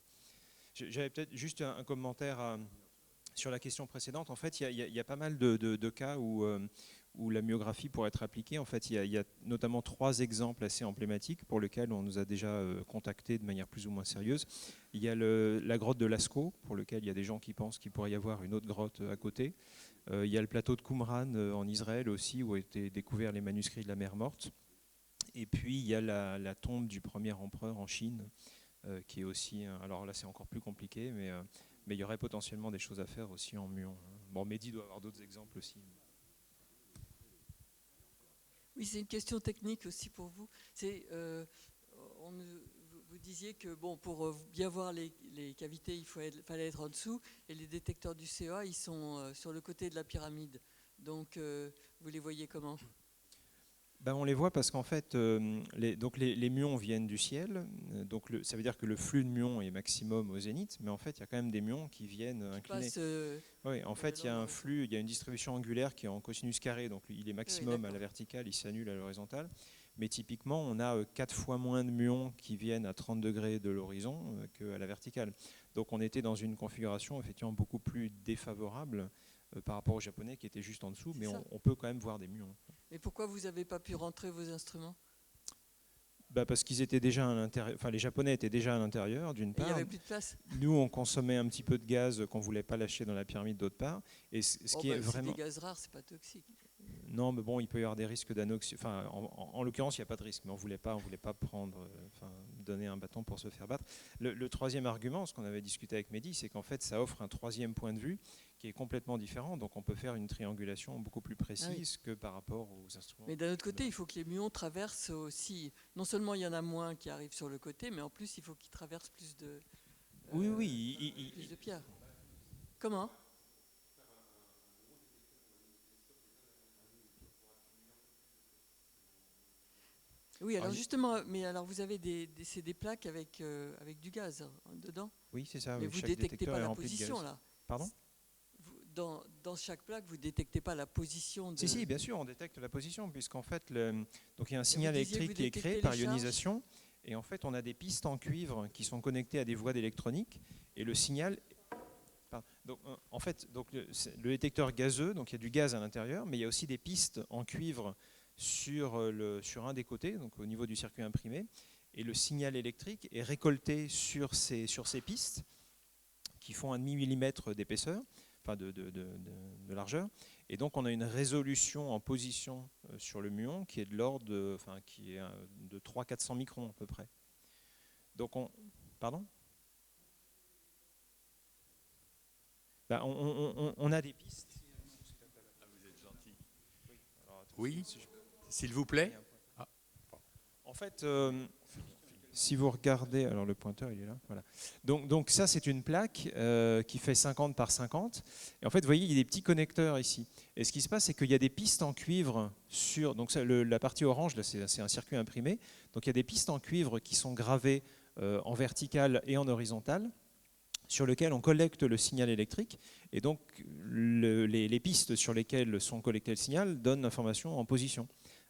Speaker 3: J'avais peut-être juste un commentaire sur la question précédente. En fait, il y a pas mal de cas où la myographie pourrait être appliquée. En fait, il y a notamment 3 exemples assez emblématiques pour lesquels on nous a déjà contactés de manière plus ou moins sérieuse. Il y a la grotte de Lascaux, pour lequel il y a des gens qui pensent qu'il pourrait y avoir une autre grotte à côté. Il y a le plateau de Qumran en Israël aussi, où ont été découverts les manuscrits de la mer Morte. Et puis, il y a la tombe du premier empereur en Chine, qui est aussi... Alors là, c'est encore plus compliqué, mais il y aurait potentiellement des choses à faire aussi en muon. Bon, Mehdi doit avoir d'autres exemples aussi. Oui,
Speaker 9: c'est une question technique aussi pour vous. Vous Vous disiez que bon, pour bien voir les cavités, fallait être en dessous, et les détecteurs du CEA, ils sont sur le côté de la pyramide. Donc, vous les voyez comment ?
Speaker 3: Ben, on les voit parce qu'en fait, les muons viennent du ciel. Donc ça veut dire que le flux de muons est maximum au zénith, mais en fait, il y a quand même des muons qui viennent inclinés. Oui, en fait, il y a un flux, il y a une distribution angulaire qui est en cosinus carré, donc il est maximum à la verticale, il s'annule à l'horizontale. Mais typiquement, on a 4 fois moins de muons qui viennent à 30 degrés de l'horizon qu'à la verticale. Donc on était dans une configuration effectivement beaucoup plus défavorable par rapport aux Japonais qui étaient juste en dessous, mais on peut quand même voir des muons.
Speaker 9: Et pourquoi vous n'avez pas pu rentrer vos instruments ?
Speaker 3: Parce qu'ils étaient déjà à l'intérieur, enfin les Japonais étaient déjà à l'intérieur d'une part.
Speaker 9: Il n'y avait plus de place.
Speaker 3: Nous, on consommait un petit peu de gaz qu'on ne voulait pas lâcher dans la pyramide d'autre part. Et ce qui est vraiment...
Speaker 9: C'est des gaz rares, c'est pas toxique.
Speaker 3: Non, mais bon, il peut y avoir des risques d'anoxie. Enfin, en l'occurrence, il n'y a pas de risque, mais on voulait pas prendre, donner un bâton pour se faire battre. Le troisième argument, ce qu'on avait discuté avec Mehdi, c'est qu'en fait, ça offre un troisième point de vue qui est complètement différent. Donc, on peut faire une triangulation beaucoup plus précise que par rapport aux instruments.
Speaker 9: Mais d'un autre côté, il faut que les muons traversent aussi. Non seulement il y en a moins qui arrivent sur le côté, mais en plus, il faut qu'ils traversent plus de. Plus de pierres. Comment ? Oui, alors justement, mais alors vous avez c'est des plaques avec du gaz dedans.
Speaker 3: Oui, c'est ça.
Speaker 9: Mais
Speaker 3: oui,
Speaker 9: vous
Speaker 3: chaque
Speaker 9: détectez
Speaker 3: détecteur
Speaker 9: pas
Speaker 3: est
Speaker 9: la
Speaker 3: rempli de
Speaker 9: position
Speaker 3: gaz.
Speaker 9: là.
Speaker 3: Pardon ?
Speaker 9: Dans chaque plaque, vous détectez pas la position.
Speaker 3: Si, bien sûr, on détecte la position, puisqu'en fait, donc il y a un signal
Speaker 9: disiez,
Speaker 3: électrique qui est créé par ionisation, et en fait, on a des pistes en cuivre qui sont connectées à des voies d'électronique, et le signal. Donc, en fait, le détecteur gazeux, donc il y a du gaz à l'intérieur, mais il y a aussi des pistes en cuivre sur un des côtés, donc au niveau du circuit imprimé, et le signal électrique est récolté sur ces pistes qui font 1,5 millimètre d'épaisseur, enfin de largeur, et donc on a une résolution en position sur le muon qui est de l'ordre de 300-400 microns à peu près. Donc pardon ? On a des pistes.
Speaker 10: Vous êtes gentil. Oui, s'il vous plaît.
Speaker 3: En fait, si vous regardez, alors le pointeur il est là, voilà. Donc ça c'est une plaque qui fait 50 par 50. Et en fait, vous voyez, il y a des petits connecteurs ici. Et ce qui se passe, c'est qu'il y a des pistes en cuivre sur. Donc ça, la partie orange, là, c'est un circuit imprimé. Donc il y a des pistes en cuivre qui sont gravées en verticale et en horizontale, sur lequel on collecte le signal électrique. Et donc, les pistes sur lesquelles sont collectés le signal donnent l'information en position,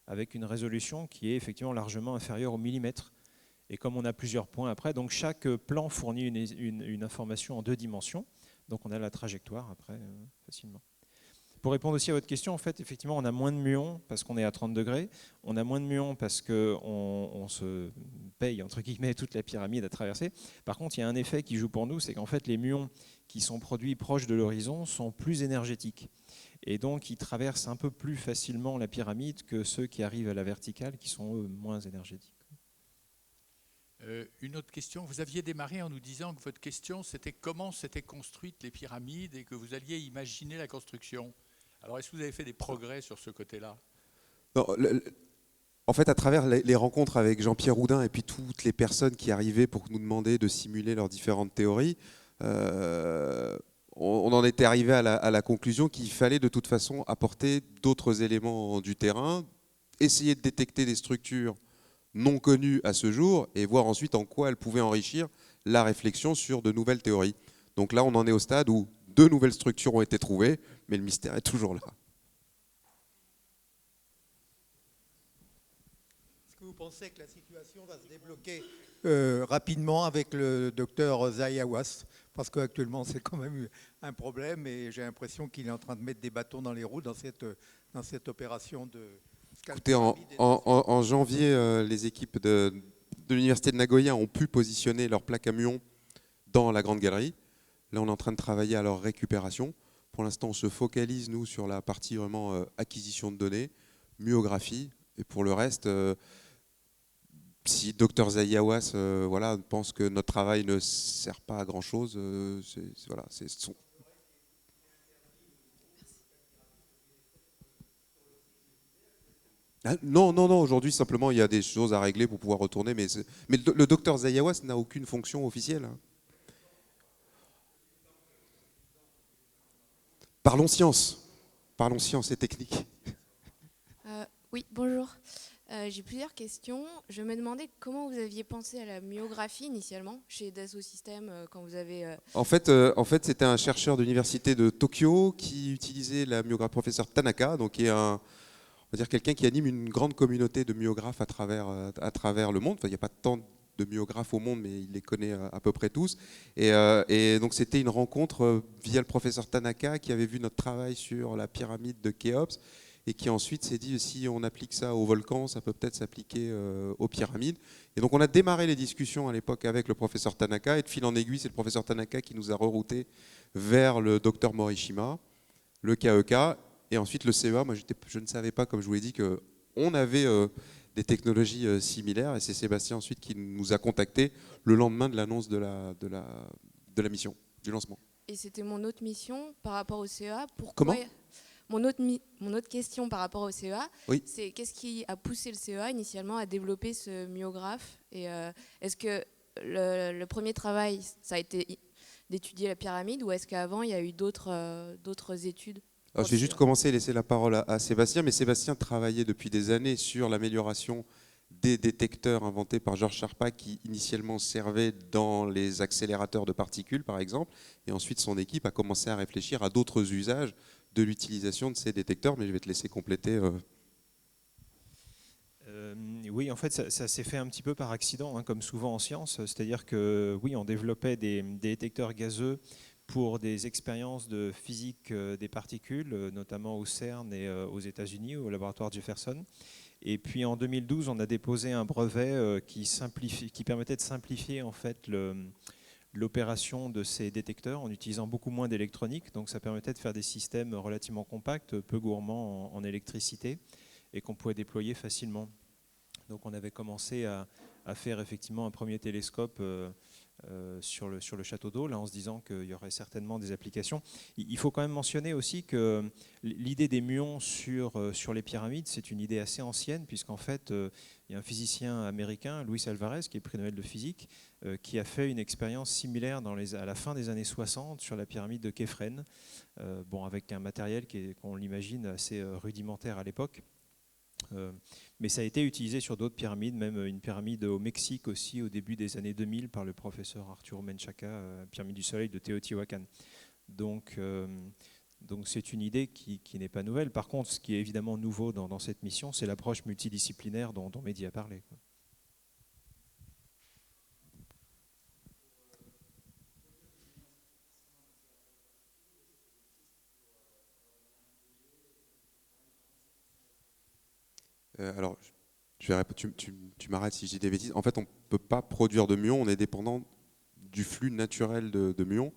Speaker 3: avec une résolution qui est effectivement largement inférieure au millimètre. Et comme on a plusieurs points après, donc chaque plan fournit une information en 2 dimensions. Donc on a la trajectoire après facilement. Pour répondre aussi à votre question, en fait, effectivement, on a moins de muons parce qu'on est à 30 degrés. On a moins de muons parce qu'on se paye, entre guillemets, toute la pyramide à traverser. Par contre, il y a un effet qui joue pour nous, c'est qu'en fait, les muons qui sont produits proches de l'horizon sont plus énergétiques. Et donc, ils traversent un peu plus facilement la pyramide que ceux qui arrivent à la verticale, qui sont, eux, moins énergétiques.
Speaker 10: Une autre question. Vous aviez démarré en nous disant que votre question, c'était comment s'étaient construites les pyramides et que vous alliez imaginer la construction. Alors, est-ce que vous avez fait des progrès sur ce côté-là ?
Speaker 2: Non, en fait, à travers les rencontres avec Jean-Pierre Houdin et puis toutes les personnes qui arrivaient pour nous demander de simuler leurs différentes théories, on en était arrivé à la conclusion qu'il fallait de toute façon apporter d'autres éléments du terrain, essayer de détecter des structures non connues à ce jour et voir ensuite en quoi elles pouvaient enrichir la réflexion sur de nouvelles théories. Donc là, on en est au stade où 2 nouvelles structures ont été trouvées, mais le mystère est toujours là.
Speaker 11: Est-ce que vous pensez que la situation va se débloquer rapidement avec le docteur Zaiawas ? Parce qu'actuellement, c'est quand même un problème et j'ai l'impression qu'il est en train de mettre des bâtons dans les roues dans cette opération de...
Speaker 2: Écoutez, en janvier, les équipes de l'université de Nagoya ont pu positionner leurs plaques à muons dans la grande galerie. Là, on est en train de travailler à leur récupération. Pour l'instant, on se focalise, nous, sur la partie vraiment acquisition de données, myographie. Et pour le reste, si Dr Zaiawas pense que notre travail ne sert pas à grand-chose, c'est son... Ah, non, non, non, aujourd'hui simplement il y a des choses à régler pour pouvoir retourner, mais le docteur Zayawas n'a aucune fonction officielle. Parlons science et technique.
Speaker 12: Oui, bonjour. J'ai plusieurs questions. Je me demandais comment vous aviez pensé à la myographie initialement chez Dassault Systèmes quand vous avez...
Speaker 2: En fait, c'était un chercheur de l'université de Tokyo qui utilisait la myographie, professeur Tanaka, donc qui est on va dire quelqu'un qui anime une grande communauté de myographes à travers le monde. Enfin, il n'y a pas tant de myographes au monde, mais il les connaît à peu près tous. Et donc c'était une rencontre via le professeur Tanaka qui avait vu notre travail sur la pyramide de Khéops et qui ensuite s'est dit si on applique ça au volcan, ça peut peut-être s'appliquer aux pyramides. Et donc on a démarré les discussions à l'époque avec le professeur Tanaka, et de fil en aiguille, c'est le professeur Tanaka qui nous a rerouté vers le docteur Morishima, le KEK, et ensuite le CEA. Moi je ne savais pas, comme je vous l'ai dit, qu'on avait des technologies similaires, et c'est Sébastien ensuite qui nous a contactés le lendemain de l'annonce de la mission, du lancement.
Speaker 12: Et c'était mon autre mission par rapport au CEA.
Speaker 2: Comment ?
Speaker 12: Mon autre question par rapport au CEA,
Speaker 2: oui.
Speaker 12: C'est qu'est-ce qui a poussé le CEA initialement à développer ce myographe, et est-ce que le premier travail, ça a été d'étudier la pyramide, ou est-ce qu'avant il y a eu d'autres études?
Speaker 2: Alors, je vais juste commencer et laisser la parole à Sébastien, mais Sébastien travaillait depuis des années sur l'amélioration des détecteurs inventés par Georges Charpak, qui initialement servaient dans les accélérateurs de particules, par exemple, et ensuite son équipe a commencé à réfléchir à d'autres usages de l'utilisation de ces détecteurs, mais je vais te laisser compléter.
Speaker 3: Oui, en fait, ça s'est fait un petit peu par accident, hein, comme souvent en science, c'est-à-dire que oui, on développait des détecteurs gazeux pour des expériences de physique des particules, notamment au CERN et aux États-Unis, au laboratoire Jefferson. Et puis en 2012, on a déposé un brevet qui permettait de simplifier en fait l'opération de ces détecteurs en utilisant beaucoup moins d'électronique. Donc ça permettait de faire des systèmes relativement compacts, peu gourmands en électricité, et qu'on pouvait déployer facilement. Donc on avait commencé à faire effectivement un premier télescope sur le château d'eau, là en se disant qu'il y aurait certainement des applications. Il faut quand même mentionner aussi que l'idée des muons sur les pyramides, c'est une idée assez ancienne, puisqu'en fait, il y a un physicien américain, Luis Alvarez, qui est prix Nobel de physique, qui a fait une expérience similaire à la fin des années 60 sur la pyramide de Képhren, avec un matériel qu'on l'imagine assez rudimentaire à l'époque. Mais ça a été utilisé sur d'autres pyramides, même une pyramide au Mexique aussi au début des années 2000 par le professeur Arturo Menchaca, pyramide du Soleil de Teotihuacan. Donc c'est une idée qui n'est pas nouvelle. Par contre, ce qui est évidemment nouveau dans cette mission, c'est l'approche multidisciplinaire dont Mehdi a parlé.
Speaker 2: Alors, tu m'arrêtes si je dis des bêtises. En fait, on ne peut pas produire de muons, on est dépendant du flux naturel de muons.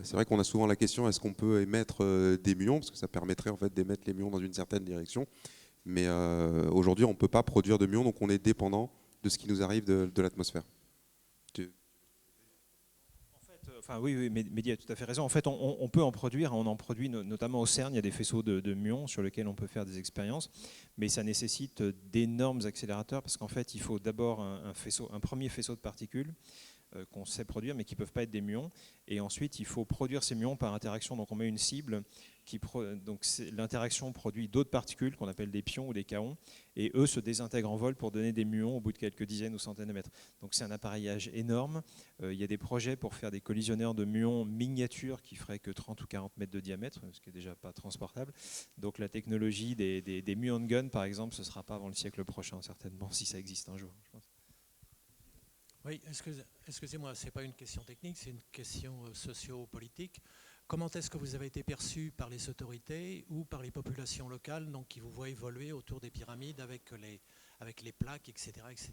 Speaker 2: C'est vrai qu'on a souvent la question, est-ce qu'on peut émettre des muons, parce que ça permettrait en fait d'émettre les muons dans une certaine direction. Mais aujourd'hui, on ne peut pas produire de muons, donc on est dépendant de ce qui nous arrive de l'atmosphère.
Speaker 3: Oui, Mehdi a tout à fait raison. En fait, on peut en produire, on en produit notamment au CERN, il y a des faisceaux de muons sur lesquels on peut faire des expériences, mais ça nécessite d'énormes accélérateurs, parce qu'en fait, il faut d'abord un premier faisceau de particules qu'on sait produire, mais qui ne peuvent pas être des muons, et ensuite, il faut produire ces muons par interaction. Donc on met une cible, l'interaction produit d'autres particules qu'on appelle des pions ou des kaons, et eux se désintègrent en vol pour donner des muons au bout de quelques dizaines ou centaines de mètres. Donc c'est un appareillage énorme. Il y a des projets pour faire des collisionneurs de muons miniatures qui feraient que 30 ou 40 mètres de diamètre, ce qui n'est déjà pas transportable. Donc la technologie des muon guns, par exemple, ce ne sera pas avant le siècle prochain, certainement, si ça existe un jour, je pense.
Speaker 13: Oui, excusez-moi, ce n'est pas une question technique, c'est une question socio-politique. Comment est-ce que vous avez été perçu par les autorités ou par les populations locales, donc, qui vous voient évoluer autour des pyramides avec les plaques, etc., etc.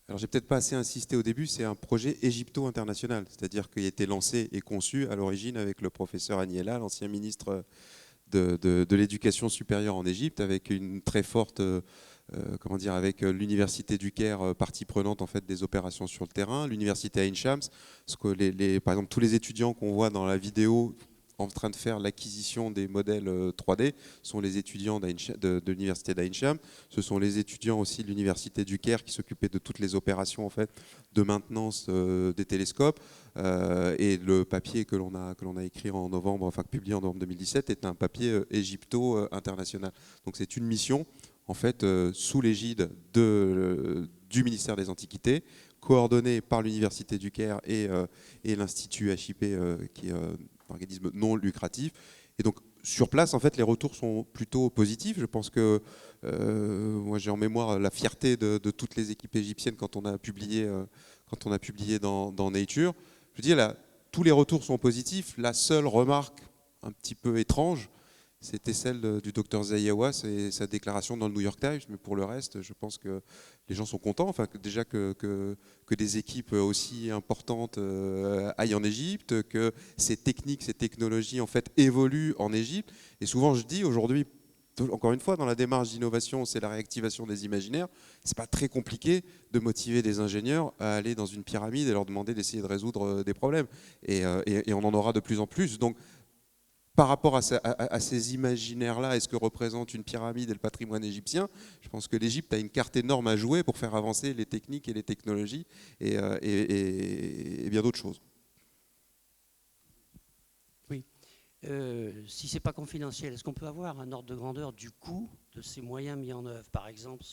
Speaker 2: Alors j'ai peut-être pas assez insisté au début, c'est un projet égypto-international, c'est-à-dire qu'il a été lancé et conçu à l'origine avec le professeur Agnella, l'ancien ministre de l'éducation supérieure en Égypte, avec une très forte... avec l'université du Caire, partie prenante en fait des opérations sur le terrain, l'université Ain Shams, parce que par exemple tous les étudiants qu'on voit dans la vidéo en train de faire l'acquisition des modèles 3D sont les étudiants de l'université d'Ainsham. Ce sont les étudiants aussi de l'université du Caire qui s'occupaient de toutes les opérations en fait, de maintenance des télescopes. Et le papier que l'on a écrit en novembre, enfin publié en novembre 2017, est un papier égypto-international. Donc c'est une mission en fait sous l'égide du ministère des Antiquités, coordonnée par l'université du Caire et l'Institut HIP, qui est un organisme non lucratif. Et donc sur place, en fait, les retours sont plutôt positifs. Je pense que moi j'ai en mémoire la fierté de toutes les équipes égyptiennes quand on a publié dans Nature. Je veux dire, là, tous les retours sont positifs. La seule remarque un petit peu étrange, c'était celle du docteur Zayawas et sa déclaration dans le New York Times. Mais pour le reste, je pense que les gens sont contents. Enfin, déjà que des équipes aussi importantes aillent en Égypte, que ces techniques, ces technologies en fait évoluent en Égypte. Et souvent, je dis aujourd'hui, encore une fois, dans la démarche d'innovation, c'est la réactivation des imaginaires. C'est pas très compliqué de motiver des ingénieurs à aller dans une pyramide et leur demander d'essayer de résoudre des problèmes. Et on en aura de plus en plus. Donc, par rapport à ces imaginaires-là, est-ce que représente une pyramide et le patrimoine égyptien? Je pense que l'Égypte a une carte énorme à jouer pour faire avancer les techniques et les technologies et bien d'autres choses.
Speaker 14: Oui. Si ce n'est pas confidentiel, est-ce qu'on peut avoir un ordre de grandeur du coût de ces moyens mis en œuvre? Par exemple,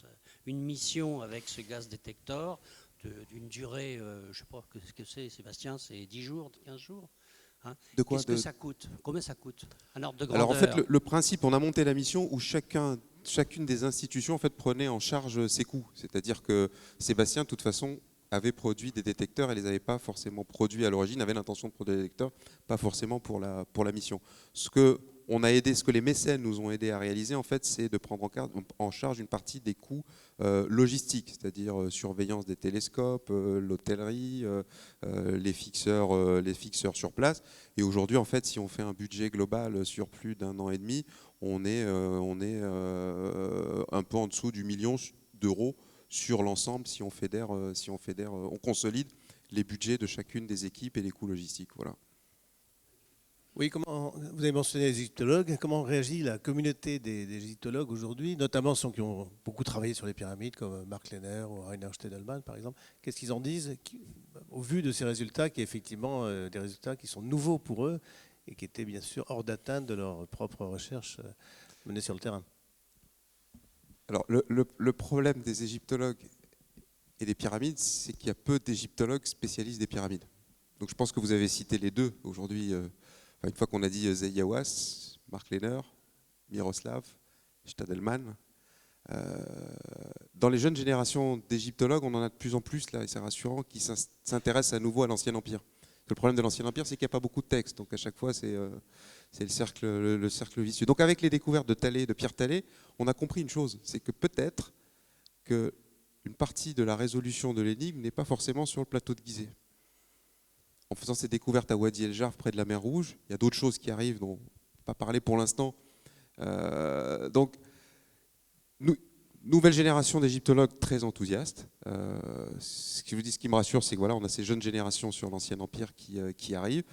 Speaker 14: une mission avec ce gaz détecteur d'une durée, je ne sais pas ce que c'est, Sébastien, c'est 10 jours, 15 jours?
Speaker 2: De quoi?
Speaker 14: Qu'est-ce que ça coûte? Combien ça coûte? Un ordre de grandeur.
Speaker 2: Alors en fait, le principe, on a monté la mission où chacune des institutions en fait, prenait en charge ses coûts. C'est-à-dire que Sébastien, de toute façon, avait produit des détecteurs et les avait pas forcément produits à l'origine, avait l'intention de produire des détecteurs, pas forcément pour la mission. Ce que les mécènes nous ont aidé à réaliser, en fait, c'est de prendre en charge une partie des coûts logistiques, c'est-à-dire surveillance des télescopes, l'hôtellerie, les fixeurs sur place. Et aujourd'hui, en fait, si on fait un budget global sur plus d'1 an et demi, on est un peu en dessous du million d'euros sur l'ensemble si on consolide les budgets de chacune des équipes et les coûts logistiques. Voilà.
Speaker 6: Oui, vous avez mentionné les égyptologues. Comment réagit la communauté des égyptologues aujourd'hui, notamment ceux qui ont beaucoup travaillé sur les pyramides, comme Mark Lehner ou Rainer Stedelmann, par exemple? Qu'est-ce qu'ils en disent au vu de ces résultats, qui effectivement des résultats qui sont nouveaux pour eux et qui étaient bien sûr hors d'atteinte de leur propre recherche menée sur le terrain?
Speaker 2: Alors, le problème des égyptologues et des pyramides, c'est qu'il y a peu d'égyptologues spécialistes des pyramides. Donc je pense que vous avez cité les deux aujourd'hui. Une fois qu'on a dit Zayawas, Mark Lehner, Miroslav, Stadelmann, dans les jeunes générations d'égyptologues, on en a de plus en plus, là, et c'est rassurant, qui s'intéressent à nouveau à l'Ancien Empire. Le problème de l'Ancien Empire, c'est qu'il n'y a pas beaucoup de textes, donc à chaque fois, c'est le cercle vicieux. Donc avec les découvertes de Pierre Talley, on a compris une chose, c'est que peut-être qu'une partie de la résolution de l'énigme n'est pas forcément sur le plateau de Gizeh. En faisant ces découvertes à Wadi El Jarf, près de la mer Rouge, il y a d'autres choses qui arrivent dont on ne peut pas parler pour l'instant. Donc, nouvelle génération d'égyptologues très enthousiastes. Ce qui me rassure, c'est que voilà, on a ces jeunes générations sur l'Ancien Empire qui arrivent.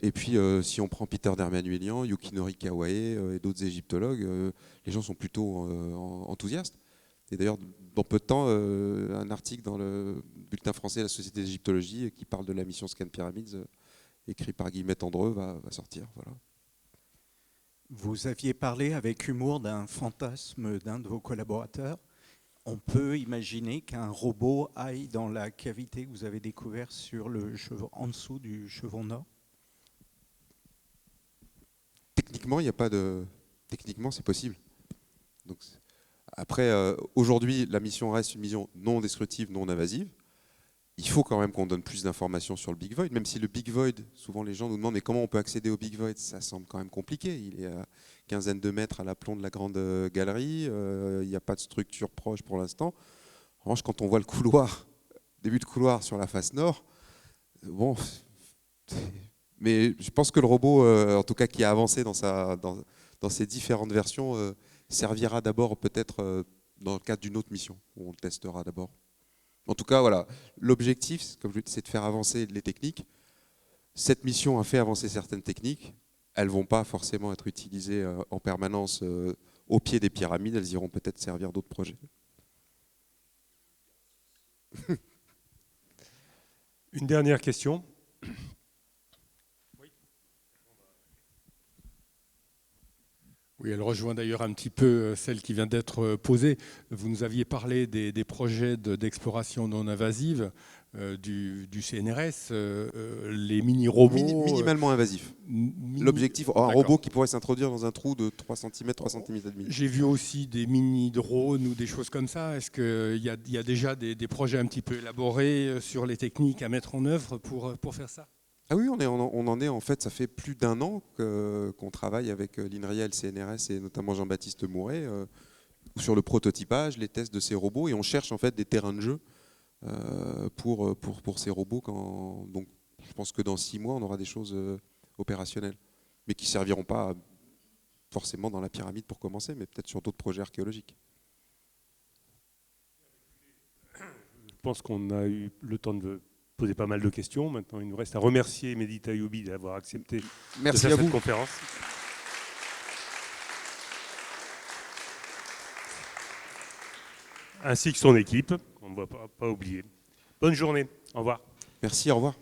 Speaker 2: Et puis, si on prend Peter Dermanuelian, Yukinori Kawae et d'autres égyptologues, les gens sont plutôt enthousiastes. Et d'ailleurs, dans peu de temps, un article dans le bulletin français de la Société d'égyptologie qui parle de la mission Scan Pyramids, écrit par Guillemette Andreu, va sortir. Voilà.
Speaker 15: Vous aviez parlé avec humour d'un fantasme d'un de vos collaborateurs. On peut imaginer qu'un robot aille dans la cavité que vous avez découverte en dessous du chevron nord?
Speaker 2: Techniquement, il n'y a pas de. Techniquement, c'est possible. Donc, après, aujourd'hui, la mission reste une mission non destructive, non invasive. Il faut quand même qu'on donne plus d'informations sur le Big Void, même si le Big Void, souvent les gens nous demandent mais comment on peut accéder au Big Void? Ça semble quand même compliqué. Il est à quinzaine de mètres à l'aplomb de la grande galerie, il n'y a pas de structure proche pour l'instant. En revanche, quand on voit le couloir, début de couloir sur la face nord, bon, mais je pense que le robot, en tout cas qui a avancé dans ses différentes versions, servira d'abord peut-être dans le cadre d'une autre mission, où on le testera d'abord. En tout cas, voilà, l'objectif, comme je dis, c'est de faire avancer les techniques. Cette mission a fait avancer certaines techniques. Elles ne vont pas forcément être utilisées en permanence au pied des pyramides. Elles iront peut-être servir d'autres projets.
Speaker 1: Une dernière question.
Speaker 16: Oui, elle rejoint d'ailleurs un petit peu celle qui vient d'être posée. Vous nous aviez parlé des projets d'exploration non invasive du CNRS, les mini-robots.
Speaker 2: Minimalement invasifs. L'objectif, un robot qui pourrait s'introduire dans un trou de 3 cm, 3 cm et demi.
Speaker 16: J'ai vu aussi des mini-drones ou des choses comme ça. Est-ce qu'il y a déjà des projets un petit peu élaborés sur les techniques à mettre en œuvre pour faire ça?
Speaker 2: Ah oui, on en est en fait, ça fait plus d'1 an qu'on travaille avec l'INRIA et le CNRS et notamment Jean-Baptiste Mouret sur le prototypage, les tests de ces robots et on cherche en fait des terrains de jeu pour ces robots. Donc je pense que dans 6 mois, on aura des choses opérationnelles, mais qui ne serviront pas forcément dans la pyramide pour commencer, mais peut-être sur d'autres projets archéologiques.
Speaker 1: Je pense qu'on a eu le temps de poser pas mal de questions. Maintenant, il nous reste à remercier Mehdi Taïoubi d'avoir accepté de faire cette conférence. Ainsi que son équipe, on ne va pas oublier. Bonne journée. Au revoir.
Speaker 2: Merci, au revoir.